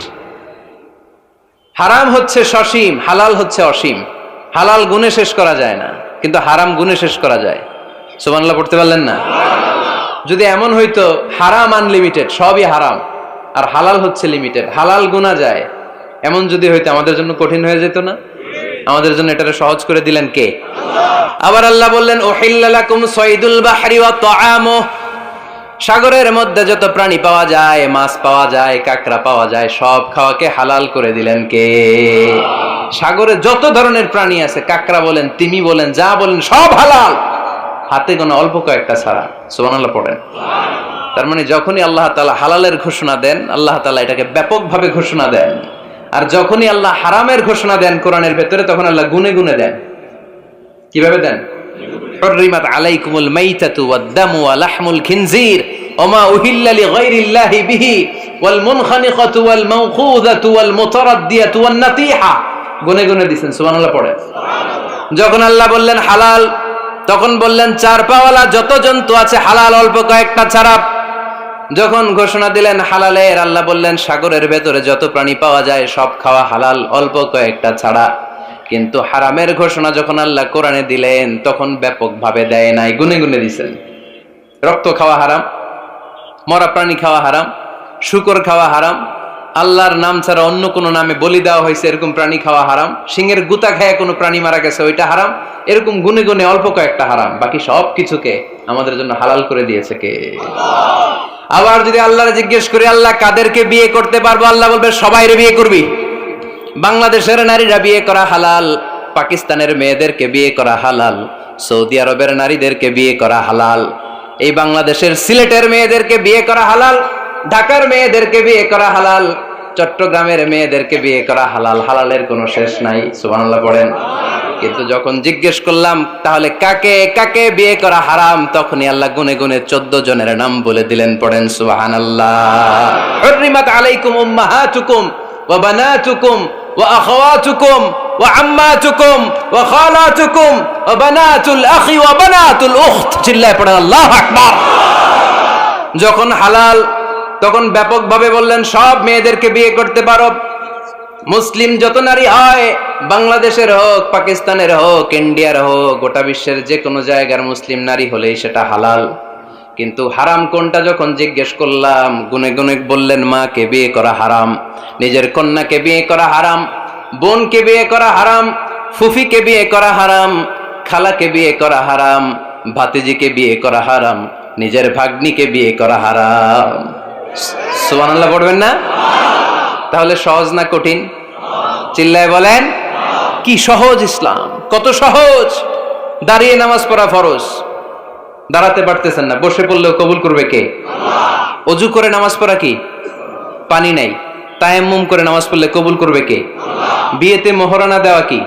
হারাম হচ্ছে সসীম, হালাল হচ্ছে অসীম। হালাল গুণে শেষ করা যায় না, কিন্তু হারাম গুণে শেষ করা যায়। সুবহানাল্লাহ পড়তে পারলেন না? যদি এমন হইতো হারাম আনলিমিটেড, সবই হারাম, আর হালাল হচ্ছে লিমিটেড, হালাল গুণা যায়, এমন যদি হইতো আমাদের জন্য কঠিন হয়ে যেত না? আমাদের জন্য এটাকে সহজ করে দিলেন কে? আবার আল্লাহ বললেন উহিল্লা লাকুম সাইদুল বাহরি ওয়া তাআমুহু, সাগরের মধ্যে যত প্রাণী পাওয়া যায়, মাছ পাওয়া যায়, কাঁকড়া পাওয়া যায়, সব খাওয়াকে হালাল করে দিলেন কে? সাগরে যত ধরনের প্রাণী আছে, কাঁকড়া বলেন, তিমি বলেন, যা বলেন সব হালাল, হাতে গোনা অল্প কয়েকটা ছাড়া। সুবহানাল্লাহ পড়েন। তার মানে যখনই আল্লাহ তাআলা হালালের ঘোষণা দেন, আল্লাহ তাআলা এটাকে ব্যাপকভাবে ঘোষণা দেন। আর যখনই আল্লাহ হারামের ঘোষণা দেন কোরআনের ভেতরে, তখন আল্লাহ গুনে গুনে দেন। কিভাবে দেন? হুররিমাত আলাইকুমুল মাইতাতু ওয়াদ-দামু ওয়া লাহমুল খিনজির ওয়া মা উহিল্লা লিগাইরিল্লাহি বিহি ওয়াল মুনখানিকাতু ওয়াল মাওখুযাতু ওয়াল মুতারাদ্দিয়াতু ওয়ান নাতিহা। গুনে গুনে দিবেন, সুবহানাল্লাহ পড়ে। যখন আল্লাহ বললেন হালাল, তখন বললেন চার পাওয়ালা যত জন্তু আছে হালাল, অল্প কয়েকটা ছাড়া। যখন ঘোষণা দিলেন হালালের, আল্লাহ বললেন সাগরের ভেতরে যত প্রাণী পাওয়া যায় সব খাওয়া হালাল, অল্প কয়েকটা ছাড়া। কিন্তু হারামের ঘোষণা যখন আল্লাহ কোরআনে দিলেন, তখন ব্যাপকভাবে দেয় নাই, গুনে গুনে দিয়েছেন। রক্ত খাওয়া হারাম, মরা প্রাণী খাওয়া হারাম, শূকর খাওয়া হারাম, আল্লাহর নাম ছাড়া অন্য কোনো নামে বলি দেওয়া হয়েছে এরকম প্রাণী খাওয়া হারাম, সিংহের গুতা খায় কোনো প্রাণী মারা গেছে ওইটা হারাম। এরকম গুনে গুনে অল্প কয়েকটা হারাম, বাকি সব কিছুকে আমাদের জন্য হালাল করে দিয়েছে কে? আবার যদি আল্লাহরে জিজ্ঞেস করি আল্লাহ কাদেরকে বিয়ে করতে পারবো, আল্লাহ বলবে সবাইরে বিয়ে করবি। বাংলাদেশের নারীরা বিয়ে করা হালাল, পাকিস্তানের মেয়েদেরকে বিয়ে করা হালাল, সৌদি আরবের নারীদেরকে বিয়ে করা হালাল, এই বাংলাদেশের সিলেটের মেয়েদেরকে বিয়ে করা হালাল, ঢাকার মেয়েদেরকে বিয়ে করা হালাল, চট্টগ্রামের মেয়েদেরকে বিয়ে করা হালাল। হালালের কোনো শেষ নাই, সুবহানাল্লাহ পড়েন। কিন্তু যখন জিজ্ঞেস করলাম তাহলে কাকে কাকে বিয়ে করা হারাম, তখনই আল্লাহ গুনে গুনে 14 জনের নাম বলে দিলেন, পড়েন সুবহানাল্লাহ। হুররিমাত আলাইকুম উম্মাহাতুকুম ওয়া বানাতুকুম ওয়া আখাওয়াতুকুম ওয়া আম্মাতুকুম ওয়া খালাতুকুম ওয়া বানাতুল আখি ওয়া বানাতুল উখত। চিল্লায় পড়েন আল্লাহু আকবার। যখন হালাল, তখন ব্যাপকভাবে বললেন সব মেয়েদেরকে বিয়ে করতে পারো। মুসলিম যত নারী হয়, বাংলাদেশের হোক, পাকিস্তানের হোক, ইন্ডিয়ার হোক, গোটা বিশ্বের যে কোনো জায়গার মুসলিম নারী হলেই সেটা হালাল। কিন্তু হারাম কোনটা যখন জিজ্ঞেস করলাম, গুনে গুনে বললেন মাকে বিয়ে করা হারাম, নিজের কন্যাকে বিয়ে করা হারাম, বোনকে বিয়ে করা হারাম, ফুফিকে বিয়ে করা হারাম, খালাকে বিয়ে করা হারাম, ভাতিজিকে বিয়ে করা হারাম, নিজের ভাগ্নিকে বিয়ে করা হারাম। সুবহানাল্লাহ পড়বেন না? তাহলে সহজ না কঠিন? চিল্লায় বলেন কি সহজ ইসলাম, কত সহজ। দাঁড়িয়ে নামাজ পড়া ফরজ, দাঁড়াতে পারতেছেন না, বসে পড়লেও কবুল করবে কে? আল্লাহ। অজু করে নামাজ পড়া কি? পানি নাই, তায়াম্মুম করে নামাজ পড়লে কবুল করবে কে? আল্লাহ। বিয়েতে মোহরানা দেওয়া কি?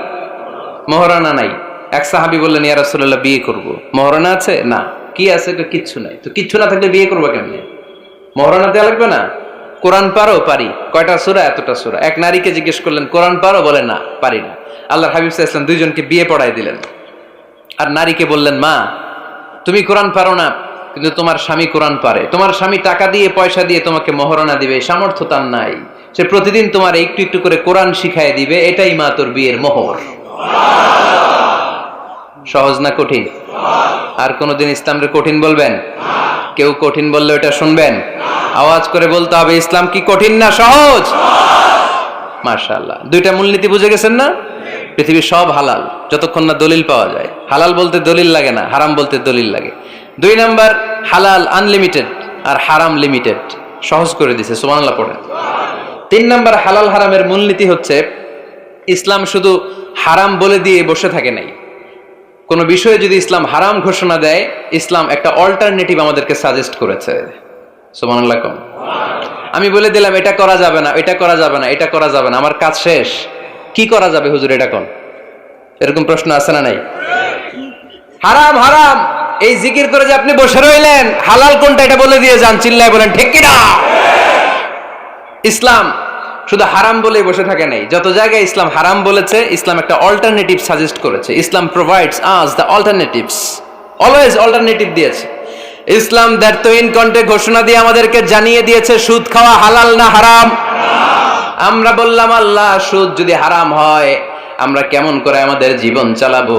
মোহরানা নাই। এক সাহাবী বললেন ইয়া রাসূলুল্লাহ বিয়ে করব, মোহরানা আছে? না। কি আছে? কিচ্ছু নাই। তো কিচ্ছু না থাকলে বিয়ে করবো কেমনে? মোহরানা দেওয়া লাগবে না? কোরআন পারো? পারি। কয়টা সূরা? এতটা সূরা। এক নারীকে জিজ্ঞেস করলেন কোরআন পারো? বলে না, পারি না। আল্লাহর হাবিব সাল্লাল্লাহু আলাইহি ওয়াসাল্লাম দুইজনকে বিয়ে পড়াই দিলেন। আর নারীকে বললেন মা তুমি কোরআন পারো না, কিন্তু তোমার স্বামী কোরআন পারে, তোমার স্বামী টাকা দিয়ে পয়সা দিয়ে তোমাকে মোহরানা দিবে, সামর্থ্য তার নাই, সে প্রতিদিন তোমার একটু একটু করে কোরআন শিখায় দিবে, এটাই মা তোর বিয়ের মোহর। সহজ না কঠিন? আর কোনদিন ইসলামরে কঠিন বলবেন? কেউ কঠিন বললে ওটা শুনবেন? আওয়াজ করে বলতে হবে ইসলাম কি কঠিন না সহজ? মাশাআল্লাহ। দুইটা মূলনীতি বুঝে গেছেন না? পৃথিবীর সব হালাল যতক্ষণ না দলিল পাওয়া যায়। হালাল বলতে দলিল লাগে না, হারাম বলতে দলিল লাগে। 2 নাম্বার, হালাল আনলিমিটেড আর হারাম লিমিটেড, সহজ করে দিয়েছে, সুবহানাল্লাহ পড়েন। 3 নাম্বার, হালাল হারামের মূলনীতি হচ্ছে ইসলাম শুধু হারাম বলে দিয়ে বসে থাকে নাই। কোন বিষয়ে যদি ইসলাম হারাম ঘোষণা দেয়, ইসলাম একটা অল্টারনেটিভ আমাদেরকে সাজেস্ট করেছে। সুবহানাল্লাহ। আমি বলে দিলাম এটা করা যাবে না, এটা করা যাবে না, এটা করা যাবে না, আমার কাজ শেষ, কি করা যাবে হুজুর এটা কোন? এরকম প্রশ্ন আছে না নাই? হারাম হারাম এই জিকির করে যে আপনি বসে রইলেন, হালাল কোনটা এটা বলে দিয়ে যান, চিল্লায় বলেন ঠিক কি না? ইসলাম শুধু হারাম বলে বসে থাকে নাই, যত জায়গায় ইসলাম হারাম বলেছে, ইসলাম একটা অল্টারনেটিভ সাজেস্ট করেছে। Islam provides us the alternatives, always alternative দিয়েছে। ইসলাম দ্ব্যর্থহীন কণ্ঠে ঘোষণা দিয়ে আমাদেরকে জানিয়ে দিয়েছে সুদ খাওয়া হালাল না হারাম। আমরা বললাম আল্লাহ সুদ যদি হারাম হয় আমরা কেমন করে আমাদের জীবন চালাবো?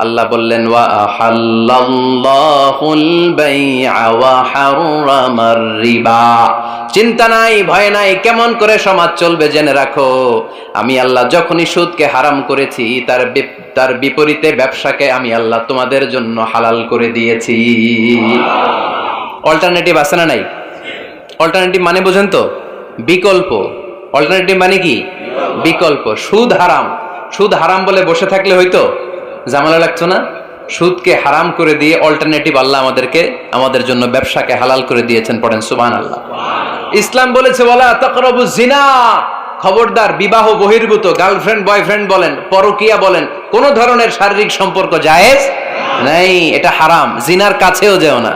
আল্লাহ বললেন ওয়া আহাল্লাল্লাহুল বাই'a ওয়া হারামার রিবা। চিন্তা নাই, ভয় নাই, কেমন করে সমাজ চলবে জেনে রাখো, আমি আল্লাহ যখনই সুদকে হারাম করেছি তার বিপরীতে ব্যবসাকে আমি আল্লাহ তোমাদের জন্য হালাল করে দিয়েছি। অল্টারনেটিভ আছে না নাই? অল্টারনেটিভ মানে বোঝেন তো? বিকল্প। অল্টারনেটিভ মানে কি? বিকল্প। সুদ হারাম, সুদ হারাম বলে বসে থাকলে হয়তো ঝামেলা লাগতো না? সুদকে হারাম করে দিয়ে অল্টারনেটিভ আল্লাহ আমাদের জন্য ব্যবসাকে হালাল করে দিয়েছেন। পড়েন সুবহানাল্লাহ। ইসলাম বলেছে ওয়ালা তাকরাবুজ জিনা, খবরদার, বিবাহ বহির্ভূত গার্লফ্রেন্ড বয়ফ্রেন্ড বলেন, পরকীয়া বলেন, কোন ধরনের শারীরিক সম্পর্ক জায়েজ নাই, এটা হারাম। জিনার কাছেও যেও না।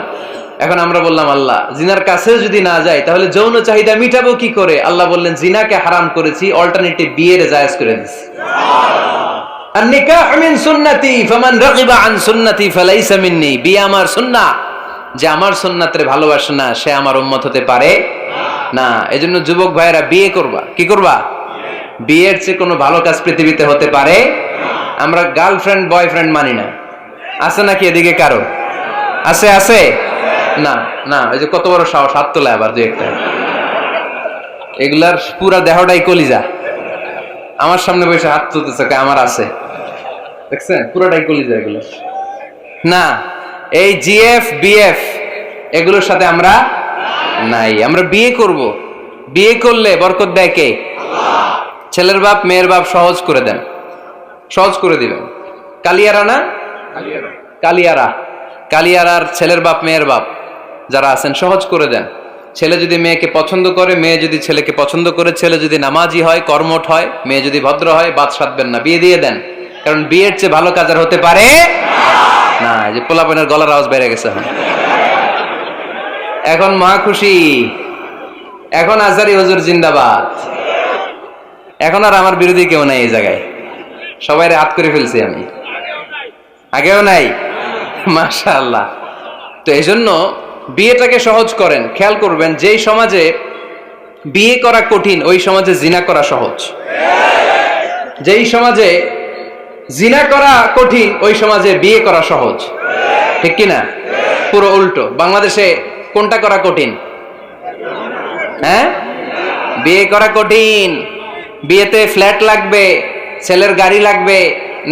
এখন আমরা বললাম আল্লাহ জিনার কাছেও যদি না যায় তাহলে যৌন চাহিদা মিটাবো কি করে? আল্লাহ বললেন জিনাকে হারাম করেছি, অল্টারনেটিভ বিয়ের জায়েজ করে দিছি। আর নিকাহ মিন সুন্নতি ফামান রাগিবা আন সুন্নতি ফালাইসা মিন্নি, বিয়ে আমার সুন্নাহ, যে আমার সুন্নাতের ভালোবাসে না সে আমার উম্মত হতে পারে না। এজন্য যুবক ভাইয়েরা বিয়ে করবা। কি করবা? বিয়ের চেয়ে কোনো ভালো কাজ পৃথিবীতে হতে পারে? আমরা গার্লফ্রেন্ড বয়ফ্রেন্ড মানি না। আছে নাকি এদিকে কারো? আছে? আছে না? না, এই যে কত বড় সাহস, হাত তোলা আবার দু একটা। এগুলার পুরা দেহটাই কলিজা। আমার সামনে বসে হাত তুলতেছে, আমার আছে, দেখছেন? পুরাটাই কলিজা এগুলো। না, এই জিএফ বিএফ এগুলোর সাথে আমরা নাই। আমরা বিয়ে করব। বিয়ে করলে বরকত দেয় কে? ছেলের বাপ মেয়ের বাপ সহজ করে দেন, সহজ করে দিবেন। কালিয়ারা না? কালিয়ারা, কালিয়ারার ছেলের বাপ মেয়ের বাপ যারা আছেন সহজ করে দেন। ছেলে যদি মেয়েকে পছন্দ করে, মেয়ে যদি ছেলেকে পছন্দ করে, ছেলে যদি নামাজি হয়, কর্মঠ হয়, মেয়ে যদি ভদ্র হয়, বাদ সাধবেন না, বিয়ে দিয়ে দেন। কারণ বিয়ের চেয়ে ভালো কাজ আর হতে পারে না। যে পোলাপনের গলার আওয়াজ বেড়ে গেছে এখন মহা খুশি। এখন আজারি হুজুর জিন্দাবাদ। এখন আর আমার বিরোধী কেউ নাই এই জায়গায়, সবাই হাত করে ফেলছি আমি, আগেও নাই। মাশাআল্লাহ। তো এই জন্য বিয়েটাকে সহজ করেন। খেয়াল করবেন, যেই সমাজে বিয়ে করা কঠিন ওই সমাজে জিনা করা সহজ। যেই সমাজে জিনা করা কঠিন ওই সমাজে বিয়ে করা সহজ। ঠিক কিনা? পুরো উল্টো। বাংলাদেশে কোনটা করা কঠিন? হ্যাঁ, বিয়ে করা কঠিন। বিয়েতে ফ্ল্যাট লাগবে, ছেলের গাড়ি লাগবে,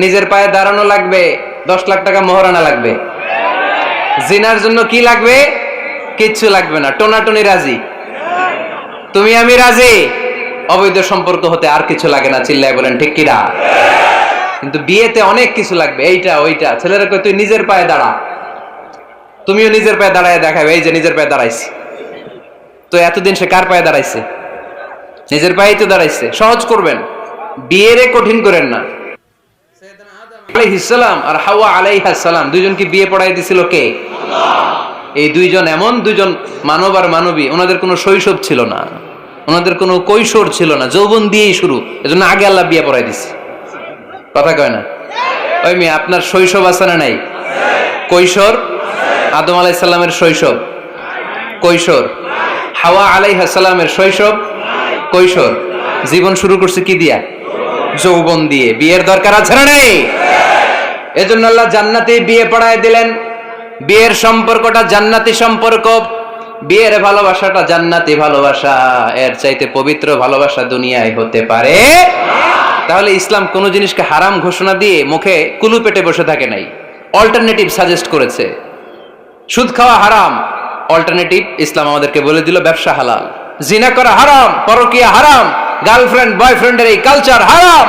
নিজের পায়ে দাঁড়ানো লাগবে, 10 লাখ টাকা মোহরানা লাগবে। জিনার জন্য কি লাগবে? কিচ্ছু লাগবে না, টোনাটুনি রাজি, তুমি আমি রাজি। অবৈধ সম্পর্ক হতে আর কিছু লাগে না, চিল্লায় বলেন ঠিক কিনা? কিন্তু বিয়েতে অনেক কিছু লাগবে, এইটা ওইটা। ছেলেরা কই তুই নিজের পায়ে দাঁড়া, তুমিও নিজের পায়ে দাঁড়ায় দেখাবে, এই যে নিজের পায়ে দাঁড়াইছি। তো এতদিন সে কার পায়ে দাঁড়াইছে? নিজের পায়েই তো দাঁড়াইছে। সহজ করবেন, বিয়েরে কঠিন করেন না। আলাইহিস সালাম আর হাওয়া আলাইহাস সালাম দুইজনকে বিয়ে পড়াই দিছিল কে? আল্লাহ। এই দুইজন এমন দুইজন মানব আর মানবী, ওনাদের কোনো শৈশব ছিল না, ওনাদের কোনো কৈশোর ছিল না, যৌবন দিয়েই শুরু। এজন্য আগে আল্লাহ বিয়ে পড়াই দিছে। কথা কয় না? ওই মেয়ে, আপনার শৈশব আছে না নাই? কৈশোর? আদম আলাইহিস সালামের শৈশব কৈশোর, হাওয়া আলাইহিস সালামের শৈশব কৈশোর। জীবন শুরু করছে কি দিয়া? যৌবন দিয়ে। বিয়ের দরকার আছে না নাই? এজন্য আল্লাহ জান্নাতে বিয়ে পড়ায় দিলেন। বিয়ের সম্পর্কটা জান্নাতি সম্পর্ক, বিয়ের ভালোবাসাটা জান্নাতি ভালোবাসা। এর চাইতে পবিত্র ভালোবাসা দুনিয়ায় হতে পারে? তাহলে ইসলাম কোন জিনিসকে হারাম ঘোষণা দিয়ে মুখে কুলু পেটে বসে থাকে নাই, অল্টারনেটিভ সাজেস্ট করেছে। সুদ খাওয়া হারাম, অল্টারনেটিভ ইসলাম আমাদেরকে বলে দিল ব্যবসা হালাল। জিনা করা হারাম, পরকীয়া হারাম, গার্লফ্রেন্ড বয়ফ্রেন্ডের এই কালচার হারাম,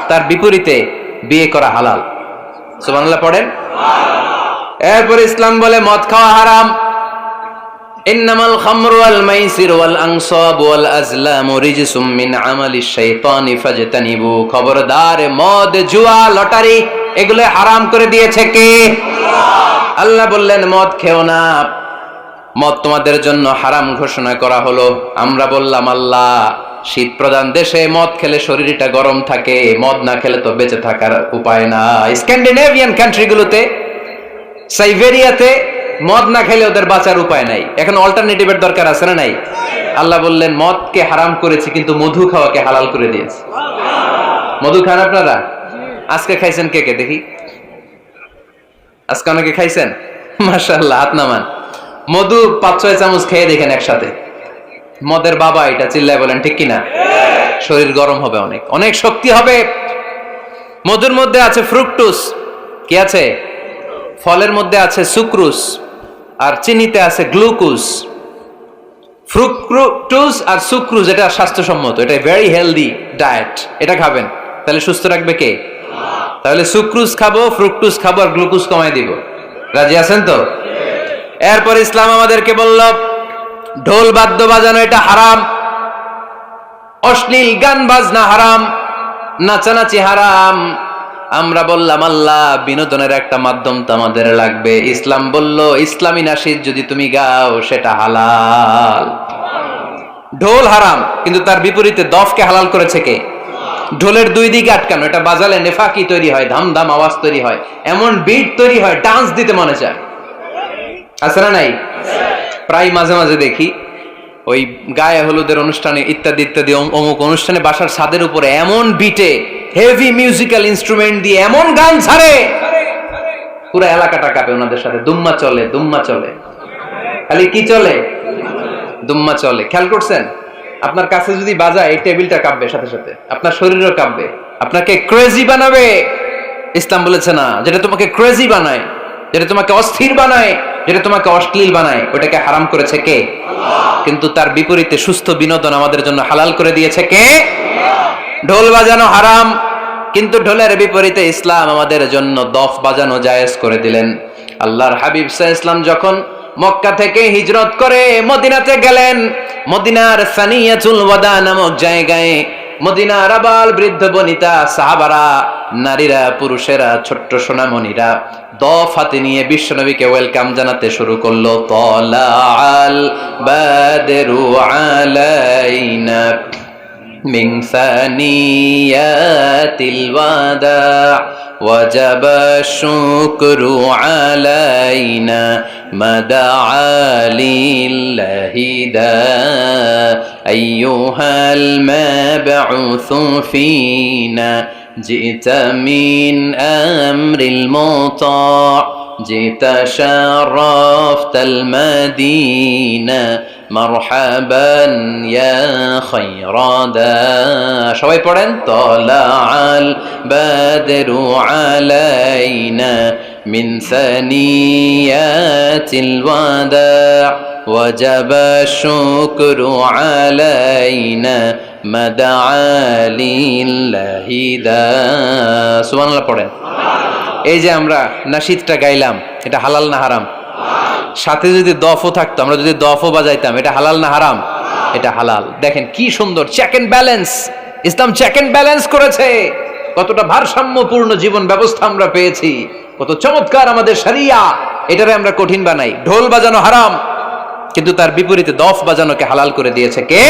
তার বিপরীতে বিয়ে করা হালাল। সুবহানাল্লাহ পড়েন। এরপর ইসলাম বলে মদ খাওয়া হারাম। ইন্নামাল খামরু ওয়াল মাইসির ওয়াল আনসাব ওয়াল আজলামু রিজসুম মিন আমালিশ শাইতানি ফাজতানিবু। খবরদার, মদ, জুয়া, লটারি এগুলো হারাম করে দিয়েছে কে? আল্লাহ। আল্লাহ বললেন মদ খেও না, মদ তোমাদের জন্য হারাম ঘোষণা করা হলো। আমরা বললাম আল্লাহ, শীত প্রধান দেশে মদ খেলে শরীরটা গরম থাকে, মদ না খেলে তো বেঁচে থাকার উপায় না। স্ক্যান্ডিনেভিয়ান কান্ট্রিগুলোতে, সাইবেরিয়াতে মদ না খেলে ওদের বাঁচার উপায় নাই। এখন অল্টারনেটিভের দরকার আছে না নাই? আল্লাহ বললেন মদকে হারাম করেছি কিন্তু মধু খাওয়াকে হালাল করে দিয়েছি। মধু খান আপনারা? আজকে খাইছেন কে কে দেখি? আজকে অনেকে খাইছেন? মাশাআল্লাহ, হাত নামান। মধু 5-6 চামচ খেয়ে দেখেন একসাথে। মদের বাবা এটা, চিল্লায় বলেন ঠিক কিনা? শরীর গরম হবে, অনেক অনেক শক্তি হবে। মধুর মধ্যে আছে ফ্রুকটুস। কি আছে? ফলের মধ্যে আছে সুক্রুস, আর চিনিতে আছে গ্লুকোজ। ফ্রুকটুস আর সুক্রুজ এটা স্বাস্থ্যসম্মত, এটা ভেরি হেলদি ডায়েট। এটা খাবেন, তাহলে সুস্থ রাখবে কে? তাহলে সুক্রুজ খাবো, ফ্রুকটুস খাবো, আর গ্লুকোজ কমাই দিব। রাজি আছেন তো? এরপর ইসলাম আমাদেরকে বলল ঢোল বাদ্য বাজানো এটা হারাম। অশ্লীল গান বাজনা হারাম, নাচানাচি হারাম। আমরা বললাম আল্লাহ বিনোদনের একটা মাধ্যম তো আমাদের লাগবে। ইসলাম বলল ইসলামী নাশিদ যদি তুমি গাও সেটা হালাল। ঢোল হারাম, কিন্তু তার বিপরীতে দফকে হালাল করেছে কে? ঢোলের দুই দিকে আটকানো, এটা বাজালে নেফাকি তৈরি হয়, ধাম ধাম আওয়াজ তৈরি হয়, এমন বিট তৈরি হয় ডান্স দিতে মনে চায়। আছে না নাই? প্রায় মাঝে মাঝে দেখি ওই গায়ে হলুদের অনুষ্ঠানে ইত্যাদি ইত্যাদি অমুক অনুষ্ঠানে বাসার ছাদের উপরে এমন বিটে হেভি মিউজিক্যাল ইনস্ট্রুমেন্ট দিয়ে এমন গান ছাড়ে, পুরো এলাকাটা কাঁপে ওনাদের সাথে। দুম্মা চলে, দুম্মা চলে, খালি কি চলে? দুম্মা চলে। খেয়াল করছেন? আপনার কাছে যদি বাজায় এই টেবিলটা কাঁপবে, সাথে সাথে আপনার শরীরও কাঁপবে, আপনাকে ক্রেজি বানাবে। ইসলাম বলেছে না, যেটা তোমাকে ক্রেজি বানায়, যেটা তোমাকে অস্থির বানায়, যেটা তোমাকে অশ্লীল বানায়, ওটাকে হারাম করেছে কে? কিন্তু তার বিপরীতে সুস্থ বিনোদন আমাদের জন্য হালাল করে দিয়েছে কে? ঢোল বাজানো হারাম, কিন্তু ঢোলের বিপরীতে ইসলাম আমাদের জন্য দফ বাজানো জায়েজ করে দিলেন। আল্লাহর হাবিব সাল্লাল্লাহু আলাইহি ওয়াসাল্লাম যখন মক্কা থেকে হিজরত করে মদিনাতে গেলেন, মদিনার সানিয়াতুল ওয়াদা নামক জায়গায় মদিনার আবাল বৃদ্ধ বনিতা সাহাবারা, নারীরা, পুরুষেরা, ছোট্ট সোনামণিরা দফ হাতে নিয়ে বিশ্বনবীকে ওয়েলকাম জানাতে শুরু করলো। তালাআল বাদরু আলাইনা মিন সানিয়াতিল ওয়াদা ওয়াজাবা শুকরু আলাইনা মাদআ লিল্লাহি দা আইয়ুহাল মাবউসু ফিনা জিতা মিন আমরিল মুতা জিতা শারাফতাল মাদিনা মারহাবান ইয়া খায়রাদা। সবাই পড়েন, তালাআল বাদরু আলাইনা মিন সানিয়াতিল ওয়াদা ওয়াজাবা শুকরু আলাইনা মাদআ লিল্লাহি দা। সুবহানাল্লাহ পড়েন। এই যে আমরা নাশিদটা গাইলাম, এটা হালাল না হারাম? সাথে যদি দফও থাকতো, আমরা যদি দফও বাজাইতাম, এটা হালাল না হারাম? এটা হালাল। দেখেন কি সুন্দর check and balance, Islam check and balance করেছে। কতটা ভারসাম্যপূর্ণ জীবন ব্যবস্থা আমরা পেয়েছি, কত চমৎকার আমাদের শরিয়া। এটারে আমরা কঠিন বানাই। ঢোল বাজানো হারাম, কিন্তু তার বিপরীতে দফ বাজানোকে হালাল করে দিয়েছে কে?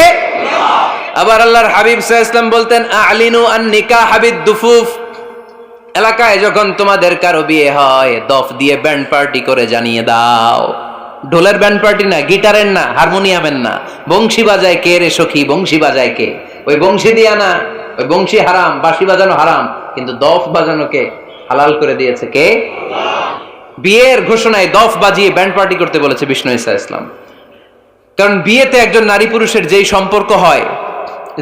আবার আল্লাহর হাবিব সাল্লাল্লাহু আলাইহি ওয়াসাল্লাম বলতেন, আ'লিনু আন নিকাহ বিদ দুফুফ। এলাকায় যখন তোমাদের কারো বিয়ে হয়, দফ দিয়ে ব্যান্ড পার্টি করে জানিয়ে দাও। ঢোলের ব্যান্ড পার্টি না, গিটারের না, হারমোনিয়ামের না, বংশী বাজায় কে রে সখী, বংশী বাজায় কে? ওই বংশী দিয়া না, ওই বংশী হারাম, বাঁশি বাজানো হারাম, কিন্তু দফ বাজানোকে হালাল করে দিয়েছে কে? বিয়ের ঘোষণায় দফ বাজিয়ে ব্যান্ড পার্টি করতে বলেছে বিষ্ণু ঈসা ইসলাম। কারণ বিয়েতে একজন নারী পুরুষের যেই সম্পর্ক হয়,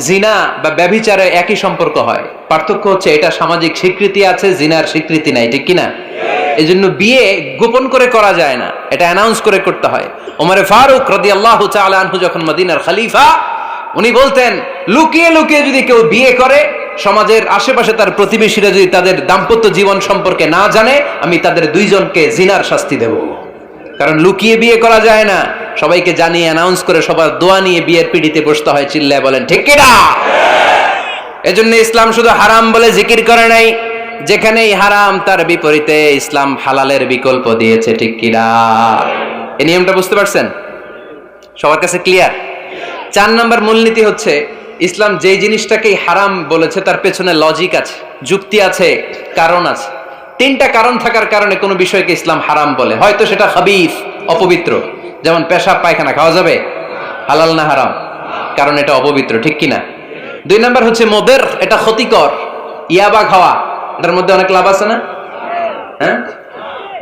জিনা বা ব্যভিচারে একই সম্পর্ক হয়। পার্থক্য হচ্ছে এটা সামাজিক স্বীকৃতি আছে, জিনার স্বীকৃতি নাই, ঠিক কিনা? এই জন্য বিয়ে গোপন করে করা যায় না, এটা অ্যানাউন্স করে করতে হয়। ওমরে ফারুক রাদিয়াল্লাহু তাআলা আনহু যখন মদিনার খলিফা, উনি বলতেন লুকিয়ে লুকিয়ে যদি কেউ বিয়ে করে, সমাজের আশেপাশে তার প্রতিবেশীরা যদি তাদের দাম্পত্য জীবন সম্পর্কে না জানে, আমি তাদের দুইজনকে জিনার শাস্তি দেব। কারণ লুকিয়ে বিয়ে করা যায় না, সবাইকে জানিয়ে অ্যানাউন্স করে সবার দোয়া নিয়ে বিয়ের পিড়িতে বসতে হয়। চিল্লায় বলেন ঠিক কিনা? এজন্য ইসলাম শুধু হারাম বলে জিকির করে নাই, যেখানেই হারাম তার বিপরীতে ইসলাম হালালের বিকল্প দিয়েছে, ঠিক কিনা? এই নিয়মটা বুঝতে পারছেন? সবার কাছে ক্লিয়ার? 4 নম্বর মূলনীতি হচ্ছে, ইসলাম যেই জিনিসটাকেই হারাম বলেছে তার পেছনে লজিক আছে, যুক্তি আছে, কারণ আছে। 3টা কারণ থাকার কারণে কোনো বিষয়কে ইসলাম হারাম বলে। হয়তো সেটা খাবিস, অপবিত্র, যেমন পেশাব পায়খানা খাওয়া যাবে, হালাল না হারাম? কারণ এটা অপবিত্র, ঠিক কিনা? 2 নম্বর হচ্ছে মোদের, এটা ক্ষতিকর। ইয়াবা খাওয়া, এটার মধ্যে অনেক লাভ আছে না? হ্যাঁ,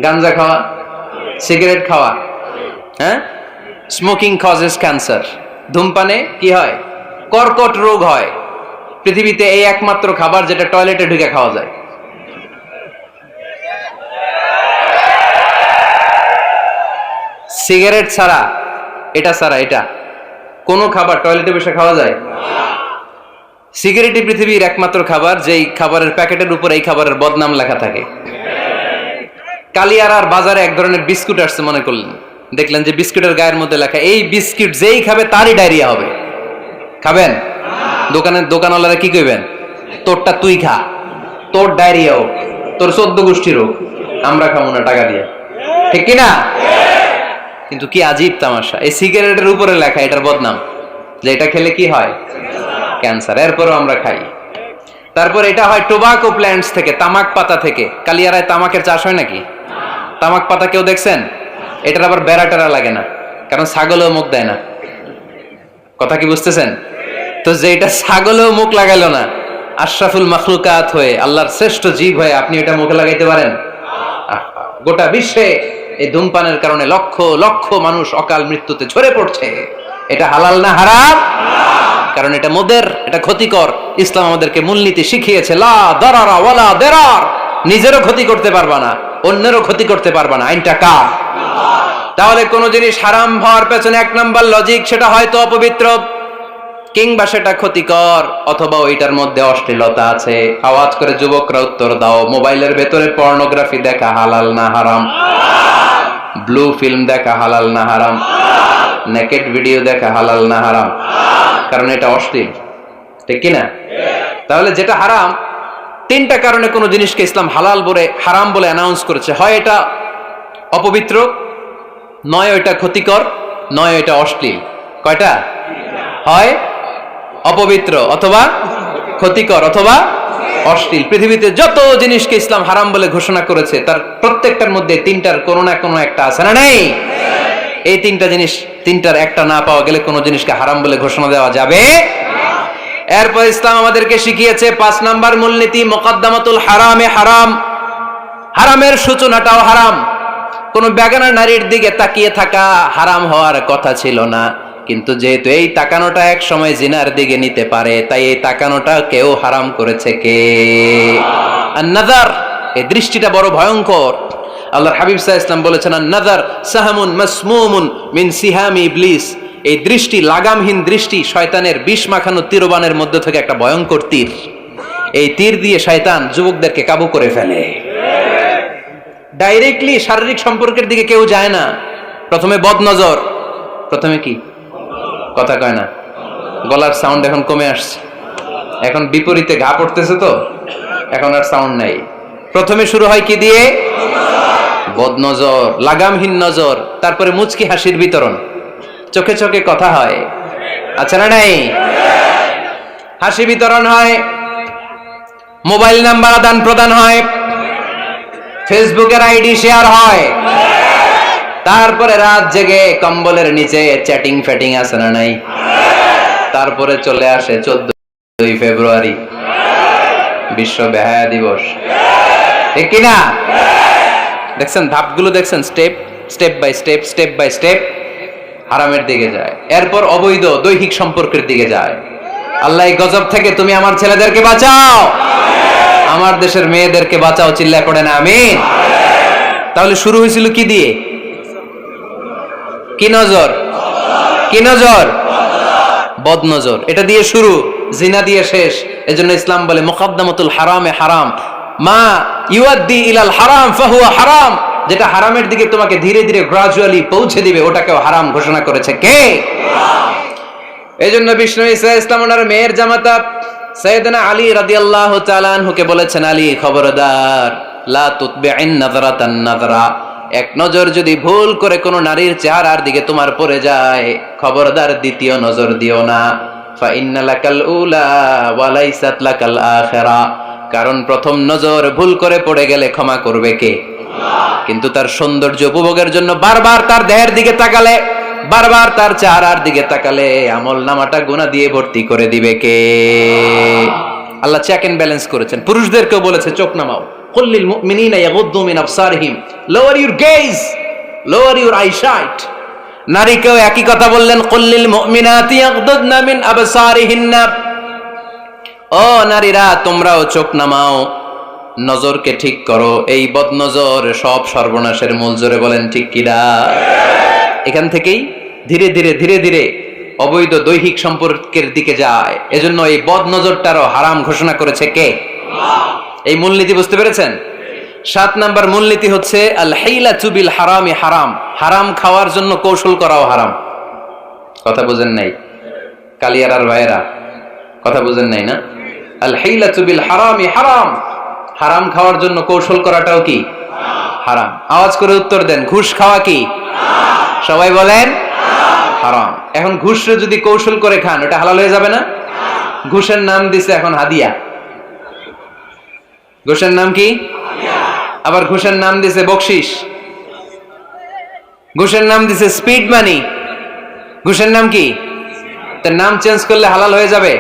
গাঞ্জা খাওয়া, সিগারেট খাওয়া, হ্যাঁ, স্মোকিং কজেস ক্যান্সার। ধূমপানে কি হয়? কর্কট রোগ হয়। পৃথিবীতে এই একমাত্র খাবার যেটা টয়লেটে ঢুকে খাওয়া যায়। সিগারেট ছাড়া, এটা ছাড়া, এটা কোনো খাবার টয়লেটে বসে খাওয়া যায়? সিগারেটই পৃথিবীর একমাত্র খাবার যেই খাবারের প্যাকেটের উপর এই খাবারের বদনাম লেখা থাকে। কালিয়ারার বাজারে এক ধরনের বিস্কুট আসছে মনে করলেন, দেখলেন যে বিস্কুটের গায়ের মধ্যে লেখা এই বিস্কুট যেই খাবে তারই ডায়রিয়া হবে। খাবেন? দোকানওয়ালারা কি কইবেন, তোরটা তুই খা, তোর ডায়রিয়া হোক, তোর 14 গোষ্ঠীর হোক, আমরা খাবো না টাকা দিয়ে, ঠিক কিনা? কিন্তু কি আজীব তামাশা, এই সিগারেটের উপরে লেখা এটার বদনাম, যে এটা খেলে কি হয়, ক্যান্সার, এরপরও আমরা খাই। তারপর এটা হয় টোবাকো প্ল্যান্টস থেকে, তামাক পাতা থেকে। কালিয়ারায় তামাকের চাষ হয় নাকি? তামাক পাতা কেউ দেখছেন? এটার আবার বেড়া টেরা লাগে না, কারণ ছাগলেও মুখ দেয় না। কথা কি বুঝতেছেন? তো যে এটা ছাগলেও মুখ লাগাইলো না, আশরাফুল মাখলুকাত হয়ে, আল্লাহর শ্রেষ্ঠ জীব হয়ে আপনি এটা মুখে লাগাইতে পারেন? গোটা বিশ্বে এই ধূমপানের কারণে লক্ষ লক্ষ মানুষ অকাল মৃত্যুতে ঝরে পড়ছে। এটা হালাল না হারাম? কারণ এটা মদের, এটা ক্ষতিকর। ইসলাম আমাদেরকে মূলনীতি শিখিয়েছে, লা দারারা ওয়ালা দিরার, নিজেরও ক্ষতি করতে পারবা না, অন্যেরও ক্ষতি করতে পারবা না। আইনটা কার? তাহলে কোন জিনিস হারাম হওয়ার পেছনে এক নাম্বার লজিক, সেটা হয়তো অপবিত্র, কিংবা সেটা ক্ষতিকর, অথবা ওইটার মধ্যে অশ্লীলতা আছে। আওয়াজ করে যুবকরা উত্তর দাও, মোবাইলের ভেতরে পর্নোগ্রাফি দেখা হালাল না হারাম? ব্লু ফিল্ম দেখা হালাল না হারাম? নেকেড ভিডিও দেখা হালাল না হারাম? কারণ এটা অশ্লীল, ঠিক কিনা? তাহলে যেটা হারাম, তিনটা কারণে কোন জিনিসকে ইসলাম হালাল বলে হারাম বলে অ্যানাউন্স করেছে। হয় এটা অপবিত্র, নয় এটা ক্ষতিকর, নয় এটা অশ্লীল। কয়টা? হয় অপবিত্র, অথবা ক্ষতিকর, অথবা অশ্লীল। পৃথিবীতে যত জিনিসকে ইসলাম হারাম বলে ঘোষণা করেছে, তার প্রত্যেকটার মধ্যে তিনটার কোনো না কোনো একটা আছে না নেই? এই তিনটা জিনিস, তিনটার একটা না পাওয়া গেলে কোন জিনিসকে হারাম বলে ঘোষণা দেওয়া যাবে। এরপর ইসলাম আমাদেরকে শিখিয়েছে 5 নাম্বার মূলনীতি, মুকদ্দামাতুল হারামে হারাম, হারামের সূচনাটাও হারাম। কোন বেগানা নারীর দিকে তাকিয়ে থাকা হারাম হওয়ার কথা ছিল না, কিন্তু যেহেতু এই তাকানোটা এক সময় জিনার দিকে নিতে পারে, তাই এই তাকানোটা কেউ হারাম করেছে কে? আন-নাযার, এই দৃষ্টিটা বড় ভয়ঙ্কর। আল্লাহর হাবিব সাল্লাল্লাহু আলাইহি ওয়াসাল্লাম বলেছেন, আন-নাযার সাহামুন মাসমুমুন মিন সিহামি ইবলিস, এই দৃষ্টি, লাগামহীন দৃষ্টি, শয়তানের বিষ মাখানো তীরবানের মধ্যে থেকে একটা ভয়ঙ্কর তীর। এই তীর দিয়ে শয়তান যুবকদেরকে কাবু করে ফেলে। ডাইরেক্টলি শারীরিক সম্পর্কের দিকে কেউ যায় না, প্রথমে বদনজর, প্রথমে কি কথা কয় না, গলার সাউন্ড এখন কমে আসছে, এখন বিপরীতে ঘা পড়তেছে, তো এখন আর সাউন্ড নাই। প্রথমে শুরু হয় কি দিয়ে? বদনজর, লাগামহীন নজর। তারপরে মুচকি হাসির বিতরণ, চোখে চোখে কথা হয়, আচ্ছা না নাই? হাসি বিতরণ হয়, মোবাইল নাম্বার আদান প্রদান হয়, ফেসবুকের আইডি শেয়ার হয়, তারপরে রাত জেগে কম্বলের নিচে চ্যাটিং ফ্যাটিং আছে না নাই? তারপরে চলে আসে 14 ফেব্রুয়ারি, বিশ্ব বেহায়া দিবস, ঠিক কিনা? দেখছেন ধাপগুলো, দেখছেন step step by step, step by step হারামের দিকে যায়। এরপর অবৈধ দৈহিক সম্পর্কের দিকে যায়। আল্লাহ এই গজব থেকে তুমি আমার ছেলেদেরকে বাঁচাও, আমার দেশের মেয়েদেরকে বাঁচাও, চিল্লায় পড়ে না আমিন। তাহলে শুরু হয়েছিল কি দিয়ে? কি নজর? কি নজর? বদনজর। এটা দিয়ে শুরু, জিনা দিয়ে শেষ। এজন্য ইসলাম বলে মুকদ্দামাতুল হারামে হারাম, মা ইউআদ্দি ইলাল হারাম ফাহুয়া হারাম, যেটা হারামের দিকে তোমাকে ধীরে ধীরে গ্রাজুয়ালি পৌঁছে দিবে, ওটাকেও হারাম ঘোষণা করেছে কে? এজন্য বিষ্ণু ঈসা ইসলাম ওনার মেয়ের জামাতা সাইয়েদনা আলী রাদিয়াল্লাহু তাআলা আনহুকে বলেছেন, আলী খবরদার, লা তুতবি'ন নাযরাতান নাযরা, এক নজর যদি ভুল করে কোনো নারীর চেহারার দিকে তোমার পড়ে যায়, খবরদার দ্বিতীয় নজর দিও না। ফা ইন্না লাকাল উলা ওয়া লাইসাত লাকাল আখিরা, কারণ প্রথম নজর ভুল করে পড়ে গেলে ক্ষমা করবে কে? কিন্তু তার সৌন্দর্য উপভোগের জন্য বারবার তার দেহের দিকে তাকালে, বারবার তার চেহারার দিকে তাকালে আমল নামাটা গুনাহ দিয়ে ভর্তি করে দিবে কে? আল্লাহ চেক এন্ড ব্যালেন্স করেছেন। পুরুষদেরকেও বলেছে চোখ নামাও, কুল্লিল মুমিনিনা ইয়াগুদ্দু মিন আবসারিহিম, lower your gaze, lower your eyesight. নারীকেও একই কথা বললেন, কুল্লিল মুমিনাতি ইয়াগুদ্দুনা মিন আবসারিহিন্না, ও নারীরা তোমরাও চোখ নামাও, নজরকে ঠিক করো। এই বদনজর সব সর্বনাশের মূল। জোরে বলেন ঠিক কিনা? এখান থেকেই ধীরে ধীরে ধীরে ধীরে অবৈধ দৈহিক সম্পর্কের দিকে যায়। এজন্য এই বদনজরটারও হারাম ঘোষণা করেছে কে? এই মূলনীতি বুঝতে পেরেছেন? 7 নাম্বার মূলনীতি হচ্ছে আল হাইলাতু বিল হারামি হারাম, হারাম খাওয়ার জন্য কৌশল করাও হারাম। কথা বুঝেন নাই কালিয়ারার ভাইয়েরা? কথা বুঝেন নাই না? আল হিলাতু বিল হারামি হারাম, হারাম খাওয়ার জন্য কৌশল করাটাও কি হারাম। আওয়াজ করে উত্তর দেন, ঘুষ খাওয়া কি সবাই বলেন হারাম। এখন ঘুষরে যদি কৌশল করে খান ওটা হালাল হয়ে যাবে না? ঘুষের নাম দিছে এখন হাদিয়া। ঘুষের নাম কি? আবার ঘুষের নাম দিছে বকশিস, ঘুষের নাম দিছে স্পিড মানি। ঘুষের নাম কি? তার নাম চেঞ্জ করলে হালাল হয়ে যাবে?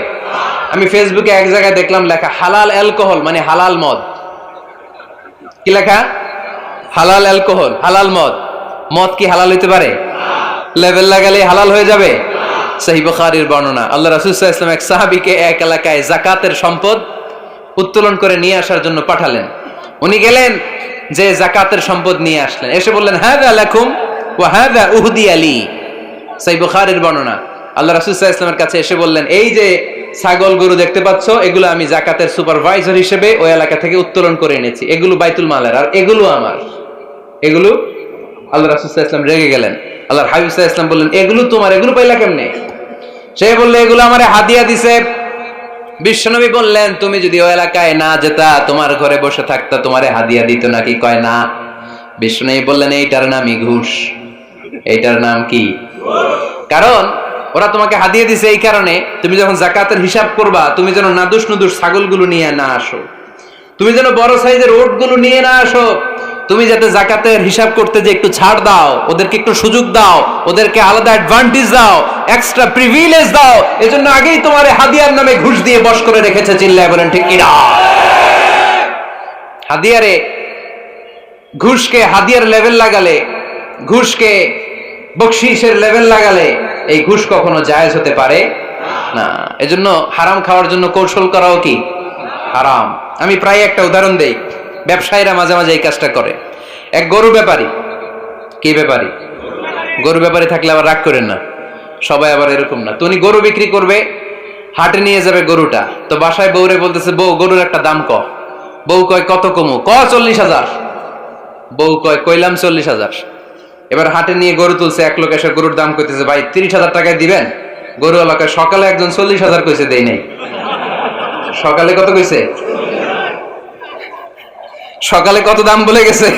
আমি ফেসবুকে এক জায়গায় দেখলাম লেখা হালাল অ্যালকোহল, মানে হালাল মদ। কি লেখা? হালাল অ্যালকোহল, হালাল মদ। মদ কি হালাল হইতে পারে? লেভেল লাগালে হালাল হয়ে যাবে? সহিহ বুখারীর বর্ণনা, আল্লাহ রাসূল সাল্লাল্লাহু আলাইহি ওয়াসাল্লাম এক সাহাবীকে এক এলাকায় যাকাতের সম্পদ উত্তোলন করে নিয়ে আসার জন্য পাঠালেন। উনি গেলেন, যে যাকাতের সম্পদ নিয়ে আসলেন, এসে বললেন হাযা লাকুম ওয়া হাযা উহদিয়া লি। সহিহ বুখারীর বর্ণনা, আল্লাহ রাসূল সাল্লাল্লাহু আলাইহি ওয়াসাল্লামের কাছে এসে বললেন, এই যে ছাগল গরু দেখতে পাচ্ছ, এগুলো আমি যাকাতের সুপারভাইজার হিসেবে ওই এলাকা থেকে উত্তোলন করে এনেছি, এগুলো বাইতুল মালের, আর এগুলো আমার। এগুলো আল্লাহ রাসূল সাল্লাল্লাহু আলাইহি ওয়াসাল্লাম রেগে গেলেন। আল্লাহর হাবিব সাল্লাল্লাহু আলাইহি ওয়াসাল্লাম বললেন, এগুলো তোমার, এগুলো পাইলা কেমনে? সে বলল, এগুলো আমারে হাদিয়া দিছে। বিশ্বনবী বললেন, তুমি যদি ওই এলাকায় না যেতা, তোমার ঘরে বসে থাকতা, তোমারে হাদিয়া দিত নাকি? কয় না। বিশ্বনবী বললেন, এইটার নামই ঘুষ। এইটার নাম কি? কারণ ওরা তোমাকে হাদিয়া দিছে এই কারণে, তুমি যখন যাকাতের হিসাব করবা, তুমি যেন নাদুস নুদুস ছাগলগুলো নিয়ে না আসো, তুমি যেন বড় সাইজের ওটগুলো নিয়ে না আসো, তুমি যাতে যাকাতের হিসাব করতে যে একটু ছাড় দাও, ওদেরকে একটু সুযোগ দাও, ওদেরকে আলাদা অ্যাডভান্টেজ দাও, এক্সট্রা প্রিভিলেজ দাও, এজন্য আগেই তোমার হাদিয়ার নামে ঘুষ দিয়ে বশ করে রেখেছে। চিল্লায় বলেন ঠিক কিনা? হাদিয়ারে, ঘুষকে হাদিয়ার লেভেল লাগালে, ঘুষকে বকশিসের লেভেল লাগালে এই ঘুষ কখনো জায়েজ হতে পারে না। এজন্য হারাম খাওয়ার জন্য কৌশল করাও কি হারাম। আমি প্রায় একটা উদাহরণ দেই, ব্যবসায়ীরা মাঝে মাঝে এই কাজটা করে। এক গরু ব্যাপারী, কি ব্যাপারী? গরু ব্যাপারী থাকলে আবার রাগ করেন না, সবাই আবার এরকম না। তো উনি গরু বিক্রি করবে, হাটে নিয়ে যাবে গরুটা, তো বাসায় বউরে বলতেছে, বউ গরুর একটা দাম ক। বউ কয় কত কমু? 40,000। বউ কয় কইলাম 40,000। এবার হাটে নিয়ে গরু তুলছে, এক লোক এসে গরুর দাম কইতেছে, ভাই 30,000 টাকায় দিবেন? গরু এলাকায় সকালে একজন 40,000 কইছে, দেই নাই। সকালে কত কইছে? সকালে কত দাম বলে গেছে?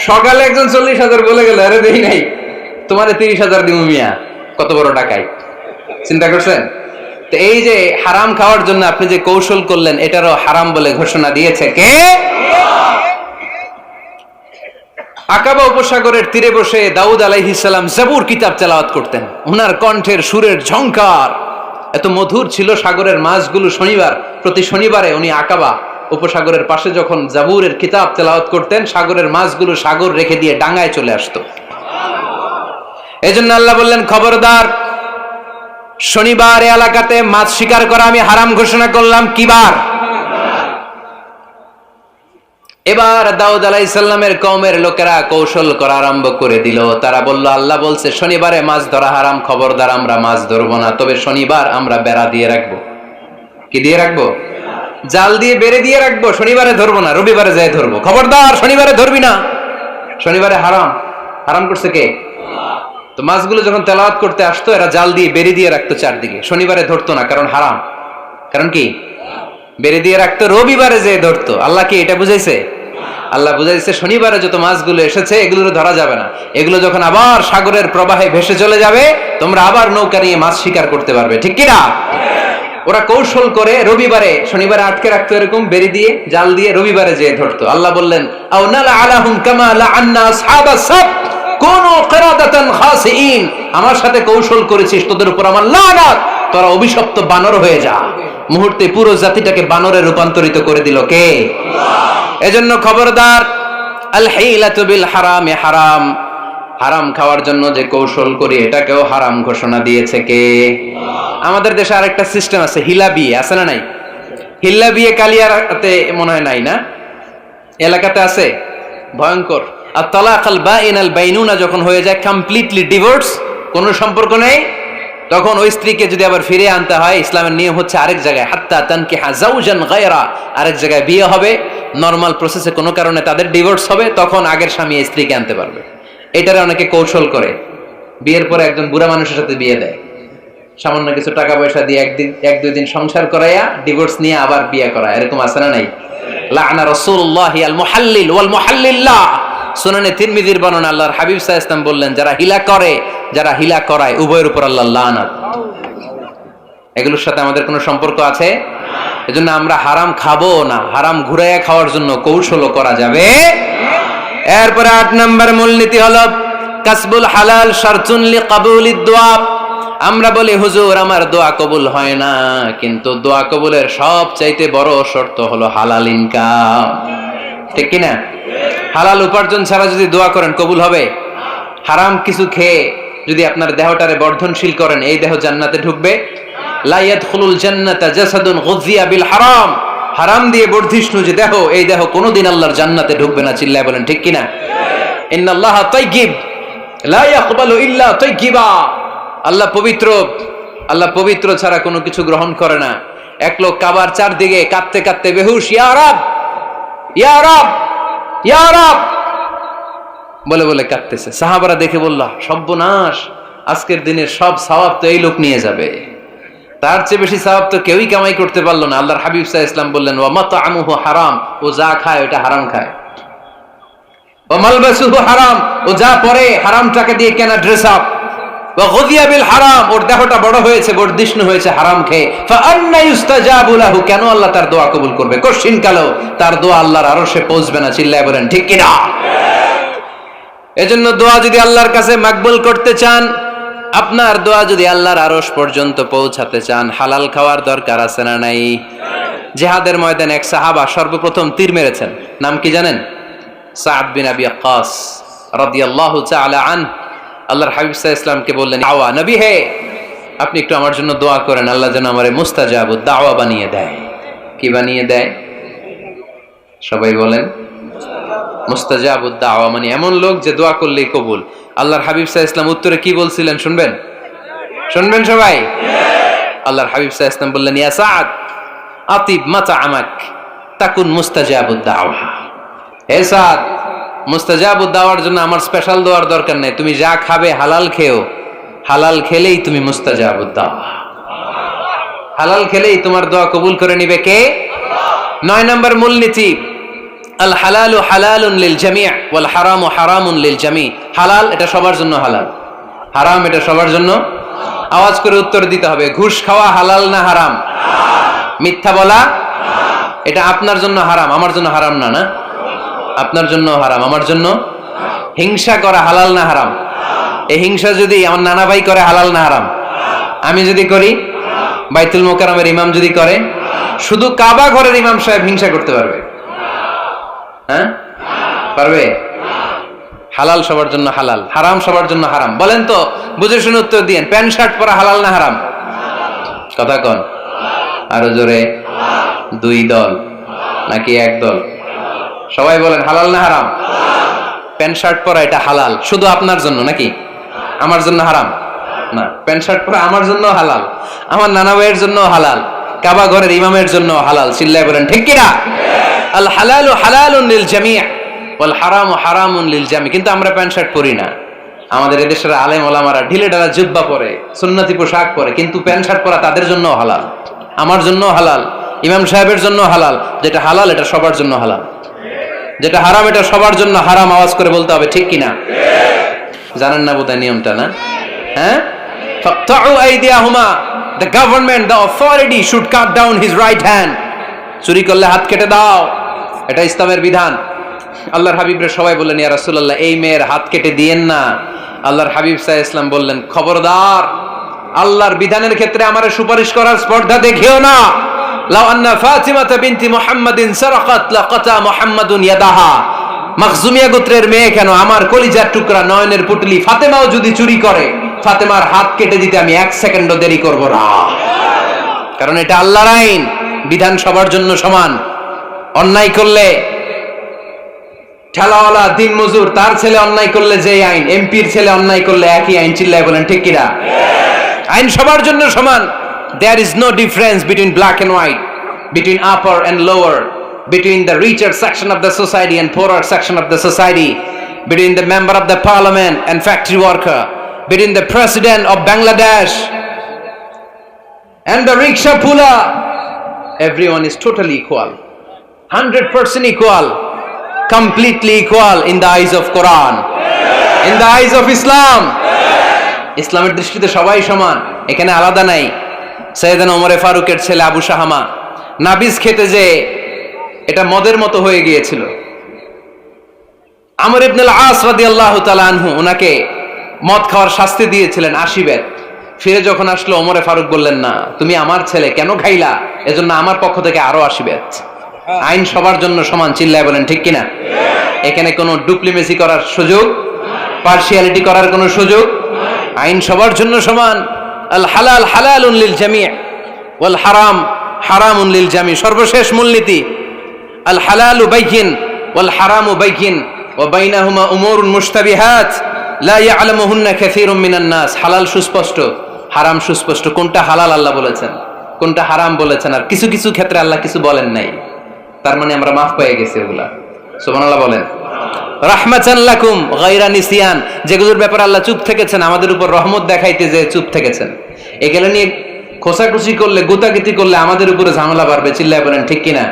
সকালে একজন 40,000 বলে গেল, আরে দেই নাই, তোমারে 30,000 দিমু মিয়া। কত বড় টাকাই, চিন্তা করছেন? তো এই যে হারাম খাওয়ার জন্য আপনি যে কৌশল করলেন, এটারও হারাম বলে ঘোষণা দিয়েছে কে? আকাবা উপসাগরের তীরে বসে দাউদ আলাইহিস সালাম জাবুর কিতাব তেলাওয়াত করতেন। ওনার কণ্ঠের সুরের ঝংকার এত মধুর ছিল, সাগরের মাছগুলো প্রতি শনিবারে উনি আকাবা উপসাগরের পাশে যখন জাবুরের কিতাব তেলাওয়াত করতেন, সাগরের মাছগুলো সাগর রেখে দিয়ে ডাঙায় চলে আসতো। এজন্য আল্লাহ বললেন, খবরদার, শনিবার এলাকাতে মাছ শিকার করা আমি হারাম ঘোষণা করলাম। কি বার? এবার দাউদ আলাইহিস সালামের কওমের লোকেরা কৌশল করা আরম্ভ করে দিল। তারা বলল, আল্লাহ বলছে শনিবারে মাছ ধরা হারাম, খবরদার আমরা মাছ ধরবো না, তবে শনিবার আমরা বেড়া দিয়ে রাখবো। কি দিয়ে রাখবো? জাল দিয়ে বেড়ে দিয়ে রাখবো। শনিবারে ধরবো না, রবিবারে যাই ধরবো। খবরদার শনিবারে ধরবি না, শনিবারে হারাম। হারাম করছে কে? তো মাছগুলো যখন তেলাওয়াত করতে আসতো, এরা জাল দিয়ে বেড়ে দিয়ে রাখতো চারদিকে, শনিবারে ধরতো না, কারণ হারাম। কারণ কি? বেড়ে দিয়ে রাখতো, রবিবারে যে ধরতো। আল্লাহ কি এটা বুঝাইছে? আল্লাহ বুঝাইছে শনিবারে যত মাছগুলো এসেছে এগুলো ধরা যাবে না, এগুলো যখন আবার সাগরের প্রবাহে ভেসে চলে যাবে, তোমরা আবার নৌকা নিয়ে মাছ শিকার করতে পারবে। ঠিক কিনা? ওরা কৌশল করে রবিবারে, শনিবারে আটকে রাখতো এরকম বেড়ে দিয়ে, জাল দিয়ে, রবিবারে যেয়ে ধরতো। আল্লাহ বললেন, আও নালা আলাহুম কামা লাআন্না আসহাবাস সাবত কুনু কিরাদাতান খাসিইন। আমার সাথে কৌশল করেছিস, তোদের উপর আমার লানাত, তোরা অভিশপ্ত বানর হয়ে যা। মুহূর্তে পুরো জাতিটাকে বানরে রূপান্তরিত করে দিল কে? আল্লাহ। এজন্য খবরদার, আল হিলাতু বিল হারামি হারাম, হারাম খাওয়ার জন্য যে কৌশল করি এটাকেও হারাম ঘোষণা দিয়েছে কে? আমাদের দেশে আরেকটা সিস্টেম আছে, হিলা বিয়ে আছে না নাই? হিল্লা বিয়ে কালিয়াতে মনে হয় নাই না? এলাকাতে আছে, ভয়ঙ্কর। আর তালাক আল বাইন আল বাইনুনা যখন হয়ে যায় কমপ্লিটলি ডিভোর্স, কোনো সম্পর্ক নেই, তখন ওই স্ত্রীকে যদি আবার ফিরে আনতে হয়, ইসলামের নিয়ম হচ্ছে আরেক জায়গায়, হাত্তা তানকিহা যাওজান গায়রা, আরেক জায়গায় বিয়ে হবে, নরমাল প্রসেসে কোনো কারণে তাদের ডিভোর্স হবে, তখন আগের স্বামী স্ত্রীকে আনতে পারবে। এটারে অনেকে কৌশল করে, বিয়ের পরে একজন বুড়া মানুষের সাথে বিয়ে দেয়, সামান্য কিছু টাকা পয়সা দিয়ে এক দুই দিন সংসার করাইয়া ডিভোর্স নিয়ে আবার বিয়ে করা, এরকম আছে না নাই? লাআনা রাসূলুল্লাহি আল মুহাল্লিল ওয়াল মুহাল্লিল্লাহ। সুনানে তিরমিজির বর্ণনা, আল্লাহর হাবিব সাল্লাল্লাহু আলাইহি ওয়াসাল্লাম বললেন, যারা হিলা করে, যারা হিলা করায়, উভয়ের উপর আল্লাহর লানাত। এগুলোর সাথে আমাদের কোনো সম্পর্ক আছে? এজন্য আমরা হারাম খাবো না, হারাম ঘুরাইয়া খাওয়ার জন্য কৌশলও করা যাবে। এরপরে ৮ নম্বর মূলনীতি হলো কাসবুল হালাল শারতুন লিকাবুলিদ দুআ। আমরা বলি হুজুর আমার দোয়া কবুল হয় না, কিন্তু দোয়া কবুলের সবচাইতে বড় শর্ত হলো হালাল ইনকাম, ঠিক কি না? হালাল উপার্জন ছাড়া যদি দোয়া করেন কবুল হবে? হারাম কিছু খেয়ে যদি আপনার দেহটারে বর্ধনশীল করেন, এই দেহ জান্নাতে ঢুকবে? লা ইয়াদখুলুল জান্নাতা জাসাদুন গুযিয়া বিল হারাম। হারাম দিয়ে বর্ধিষ্ণু যে দেহ, এই দেহ কোনোদিন আল্লাহর জান্নাতে ঢুকবে না। চিল্লায় বলেন ঠিক কি না? ইন্নাল্লাহা তাইয়্যিব লা ইয়াকবালু ইল্লা তাইয়্যিবা। আল্লাহ পবিত্র, আল্লাহ পবিত্র ছাড়া কোনো কিছু গ্রহণ করে না। এক লোক কাবার চারদিকে কাঁদতে কাঁদতে বেহুশ, ইয়া রাব ইয়া রাব ইয়া রাব বলে বলে কাঁদতেছে। সাহাবারা দেখে বলল, সর্বনাশ, আজকের দিনের সব সওয়াব তো এই লোক নিয়ে যাবে, তার চেয়ে বেশি সওয়াব তো কেউই কামাই করতে পারলো না। আল্লাহর হাবিব সাল্লাল্লাহু আলাইহি ওয়াসাল্লাম বললেন, ওয়া মাতআমুহু হারাম, ও যা খায় ওটা হারাম খায়। ওয়া মালবাসুহু হারাম, ও যা পরে হারাম টাকা দিয়ে কেনা ড্রেস আপ। ওয়া গুযিয়া বিল হারাম, ওর দেহটা বড় হয়েছে, বর্ধিষ্ণু হয়েছে হারাম খেয়ে। ফাআন্না ইউস্তাজাবু লাহু, কেন আল্লাহ তার দোয়া কবুল করবে? কঠিন কালো তার দোয়া আল্লাহর আরশে পৌঁছবে না। চিল্লায় বলেন ঠিক কি না? এজন্য দোয়া যদি আল্লাহর কাছে মাকবুল করতে চান, আপনার দোয়া যদি আল্লাহর আরশ পর্যন্ত পৌঁছাতে চান, হালাল খাওয়ার দরকার আছে না নাই? জিহাদের ময়দানে এক সাহাবা সর্বপ্রথম তীর মেরেছেন, নাম কি জানেন? সাদ বিন আবি ওয়াক্কাস রাদিয়াল্লাহু তাআলা আনহু। আল্লাহর হাবিব সাল্লাল্লাহু আলাইহি ওয়াসাল্লামকে বললেন, আওয়া নবী হে, আপনি একটু আমার জন্য দোয়া করেন, আল্লাহ যেন আমারে মুস্তাজাবুদ দাওয়া বানিয়ে দেয়। কি বানিয়ে দেয়? সবাই বলেন মুস্তাজাবুদ দাওয়া, মানে এমন লোক যে দোয়া করলেই কবুল। আল্লাহর হাবিব সাল্লাল্লাহু আলাইহি ওয়াসাল্লাম উত্তরে কি বলছিলেন শুনবেন? শুনবেন সবাই? আল্লাহর হাবিব সাল্লাল্লাহু আলাইহি ওয়াসাল্লাম বললেন, ইয়া সাদ আতিব মাতআমাক তাকুন মুস্তাজাবুদ দাওয়া। হে সাদ, মুস্তাজাবুদ দাওয়ার জন্য আমার স্পেশাল দোয়ার দরকার নেই, তুমি যা খাবে হালাল খেও, হালাল খেলেই তুমি মুস্তাজাবুদ দাওয়া। হালাল খেলেই তোমার দোয়া কবুল করে নিবে কে? ৯ নম্বর মূলনীতি, আল হালালু হালালুন লিল জামি' ওয়াল হারামু হারামুন লিল জামি'। হালাল এটা সবার জন্য হালাল, হারাম এটা সবার জন্য। আওয়াজ করে উত্তর দিতে হবে। ঘুষ খাওয়া হালাল না হারাম? মিথ্যা বলা এটা আপনার জন্য হারাম, আমার জন্য হারাম না? না, আপনার জন্য হারাম, আমার জন্য। হিংসা করা হালাল না হারাম? এই হিংসা যদি আমার নানা ভাই করে হালাল না হারাম? আমি যদি করি, বাইতুল মোকাররমের ইমাম যদি করে, শুধু কাবা ঘরের ইমাম সাহেব হিংসা করতে পারবে? হ্যাঁ পারবে? হালাল সবার জন্য হালাল, হারাম সবার জন্য হারাম। বলেন তো, বুঝে শুনে উত্তর দিয়েন, প্যান্ট শার্ট পরা হালাল না হারাম? কথা কন আরো জোরে। 2 দল নাকি 1 দল? সবাই বলেন হালাল না হারাম? প্যান্ট শার্ট পরা এটা হালাল শুধু আপনার জন্য নাকি? আমার জন্য হারাম না। প্যান্ট শার্ট পরা আমার জন্য হালাল, আমার নানা ভাইয়ের জন্য হালাল, কাবা ঘরের ইমামের জন্য হালাল। চিল্লায় বলেন ঠিক কি না? আল হালালু হালালুন লিল জামি' ওয়াল হারামু হারামুন লিল জামি'। কিন্তু আমরা প্যান্ট শার্ট পরি না। আমাদের এদেশের আলেম ওলামারা ঢিলে ঢালা জুব্বা পরে, সুন্নতি পোশাক পরে, কিন্তু প্যান্ট শার্ট পরা তাদের জন্য হালাল, আমার জন্য হালাল, ইমাম সাহেবের জন্য হালাল। যেটা হালাল এটা সবার জন্য হালাল, যেটা হারাম এটা সবার জন্য হারাম। আওয়াজ করে বলতে হবে ঠিক কিনা? জানেন না বোধহয় নিয়মটা, না? হ্যাঁ, ফাকতাউ আইদিয়াহুমা, the government, the authority should cut down his right hand. চুরি করলে হাত কেটে দাও, এটা ইসলামের বিধান। আল্লাহর হাবিবরে সবাই বললেন, ইয়া রাসূলুল্লাহ, এই মেয়ের হাত কেটে দিয়েন না। আল্লাহর হাবিব সাল্লাল্লাহু আলাইহি ওয়াসাল্লাম বললেন, খবরদার, আল্লাহর বিধানের ক্ষেত্রে আমারে সুপারিশ করার স্পর্ধা দেখিও না। লাউ আন্না ফাতিমাতা বিনতি মুহাম্মাদিন সারাকাত লাকাতা মুহাম্মাদুন ইয়াদাহা। মাখজুমিয়া গোত্রের মেয়ে কেন, আমার কলিজার টুকরা নয়নের পুটলি ফাতেমাও যদি চুরি করে, ফাতেমার হাত কেটে দিতে আমি 1 সেকেন্ডও দেরি করব না। কারণ এটা আল্লাহর আইন, বিধান সবার জন্য সমান। অন্যায় করলে ঠেলাওয়ালা দিন মজুর, তার ছেলে অন্যায় করলে যে আইন, এমপির ছেলে অন্যায় করলে একই আইন। চিল্লায় বলেন ঠিক কিনা? আইন সবার জন্য সমান। There is no difference between black and white, between upper and lower, between the richer section of the society and poorer section of the society, between the member of the parliament and factory worker, between the president of Bangladesh and the rickshaw puller, everyone is totally equal, 100% equal, completely equal in the eyes of Quran, in the eyes of Islam. ইসলামের দৃষ্টিতে সবাই সমান, এখানে আলাদা নাই। সাইয়েদনা ওমর ফারুকের ছেলে আবু শাহামা নাবিজ খেতে যে এটা মদের মতো হয়ে গিয়েছিল। আমর ইবনে আল-আস রাদিয়াল্লাহু তাআলা আনহু ওনাকে মদ খাওয়ার শাস্তি দিয়েছিলেন 80 বেত। ফিরে যখন আসলো ওমরে ফারুক বললেন, না তুমি আমার ছেলে কেন খাইলা, এজন্য আমার পক্ষ থেকে আরো 80 বেত। আইন সবার জন্য সমান, চিল্লায় বলেন ঠিক কিনা? এখানে কোনো ডুপ্লিমেসি করার সুযোগ, পার্সিয়ালিটি করার কোনো সুযোগ, আইন সবার জন্য সমান। আল হালাল হালালুন লিল জামি' ওয়াল হারাম হারামুন লিল জামি'। সর্বশেষ মূলনীতি আল হালালু বাইয়িন ওয়াল হারামু বাইয়িন ওয়া বাইনাহুমা উমুরুন মুশতাবিহাত লা ইয়ালামুহুন্না কাসীরুম মিনান নাস। হালাল সুস্পষ্ট, হারাম সুস্পষ্ট। কোনটা হালাল আল্লাহ বলেছেন, কোনটা হারাম বলেছেন, আর কিছু কিছু ক্ষেত্রে আল্লাহ কিছু বলেন নাই, তার মানে আমরা মাফ পেয়ে গেছি ওগুলা। সুবহানাল্লাহ বলেন। রাহমাতান লাকুম গায়রা নিসিয়ান, যেগুলোর ব্যাপারে আল্লাহ চুপ থেকেছেন, আমাদের উপর রহমত দেখাইতে যে চুপ থেকেছেন। এগুলো নিয়ে খোসাখুশি করলে, গুতাগুতি করলে আমাদের উপরে ঝামেলা বাড়বে, চিল্লায় বলেন ঠিক কিনা?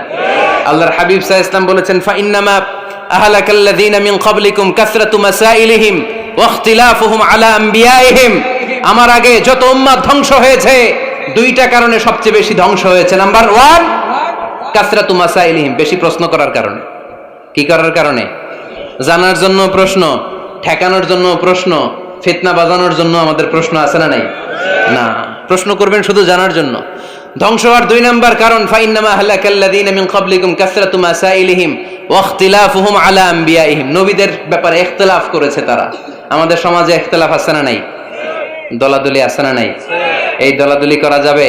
আল্লাহর হাবিব সাল্লাল্লাহু আলাইহি ওয়াসাল্লাম বলেছেন, ফা ইন্নামা আহলাকাল্লাযীনা মিন ক্বাবলিকুম কাসরাতু মাসাইলিহিম ওয়া ইখতিলাফুহুম আলা আমবিয়াইহিম। আমার আগে যত উম্মাত ধ্বংস হয়েছে, দুইটা কারণে সবচেয়ে বেশি ধ্বংস হয়েছে। নাম্বার 1 কাসরাতু মাসাইলিহিম, বেশি প্রশ্ন করার কারণে। কি করার কারণে? জানার জন্য প্রশ্ন, ঠেকানোর জন্য প্রশ্ন, ফিতনা বাজানোর জন্য আমাদের প্রশ্ন আছে না নাই? না, প্রশ্ন করবেন শুধু জানার জন্য। ধ্বংস হওয়ার 2 নাম্বার কারণ, ফাইন্নামা আহলাকাল্লাযীনা মিন ক্বাবলিকুম কাসরাতু মাসাইলিহিম ওয়া ইখতিলাফুহুম আলা আমবিয়াইহিম। নবীদের ব্যাপারে ইখতিলাফ করেছে তারা। আমাদের সমাজে ইখতিলাফ আছে না নাই? দলাদলি আছে না নাই? এই দলাদলি করা যাবে?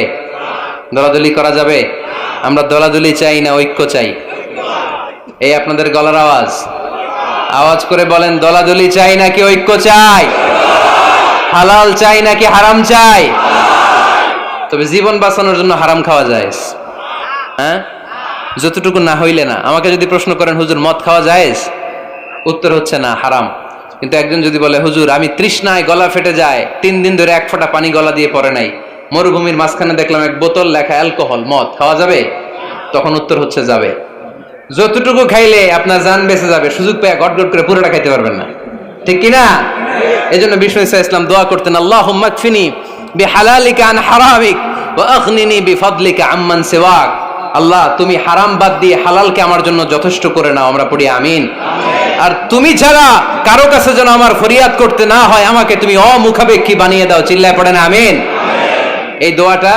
দলাদলি করা যাবে? আমরা দলাদলি চাই না ঐক্য চাই? এই আপনাদের গলার আওয়াজ, আওয়াজ করে বলেন, দলাদলি চাই নাকি ঐক্য চাই? হালাল চাই নাকি হারাম চাই? তবে জীবন বাঁচানোর জন্য হারাম খাওয়া যায়, হ্যাঁ, যতটুকু না হইলে না। আমাকে যদি প্রশ্ন করেন, হুজুর মদ খাওয়া যায়? উত্তর হচ্ছে না, হারাম। কিন্তু একজন যদি বলে, হুজুর আমি তৃষ্ণায় গলা ফেটে যায়, 3 দিন ধরে 1 ফোঁটা পানি গলা দিয়ে পড়ে নাই, মরুভূমির মাঝখানে দেখলাম 1 বোতল লেখা অ্যালকোহল, মদ খাওয়া যাবে? তখন উত্তর হচ্ছে যাবে। যতটুকু খাইলে আপনার জান বেঁচে যাবে, সুযোগ পেয়ে গটগট করে পুরোটা খাইতে পারবেন না, ঠিক কিনা? এই জন্য বিষ্ণু ইসলাম দোয়া করতেন, আল্লাহুম্মা কফিনি বিহালালিকা আন হারামিক ওয়া আগনিনি বিফাদলিকা আম্মান সিওয়াক। আল্লাহ তুমি হারাম বাদ দিয়ে হালালকে আমার জন্য যথেষ্ট করে নাও। আমরা পড়ি আমিন। আর তুমি ছাড়া কারো কাছে যেন আমার ফরিয়াদ করতে না হয়, আমাকে তুমি অমুখাপেক্ষী বানিয়ে দাও, চিল্লায় পড়েন আমিন। এই দোয়াটা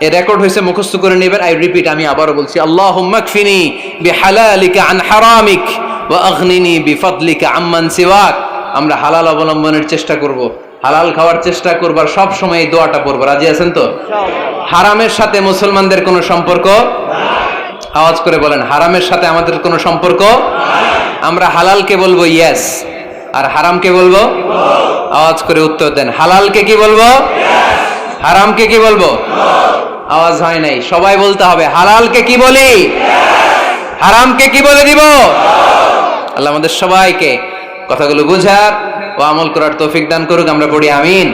এ রেকর্ড হয়েছে, মুখস্থ করে নেবেন। আই রিপিট, আমি আবারও বলছি, আল্লাহুম্মা কফিনি বিহালালিকা আন হারামিক ওয়া আগনিনি বিফাদলিকা আম্মান সিওয়াক। আমরা হালাল অবলম্বনের চেষ্টা করব, হালাল খাওয়ার চেষ্টা করব, আর সব সময় এই দোয়াটা পড়ব। রাজি আছেন তো? হারামের সাথে মুসলমানদের কোনো সম্পর্ক? আওয়াজ করে বলেন, হারামের সাথে আমাদের কোনো সম্পর্ক? আমরা হালালকে বলবো ইয়েস, আর হারামকে বলবো? আওয়াজ করে উত্তর দেন, হালালকে কি বলবো, হারামকে কি বলবো? আওয়াজ হয় নাই, সবাই বলতে হবে, হালালকে কি বলি, হারামকে কি বলে দিব? আল্লাহ আমাদের সবাইকে কথাগুলো বুঝার ও আমল করার তৌফিক দান করুক। আমরা পড়ি আমিন।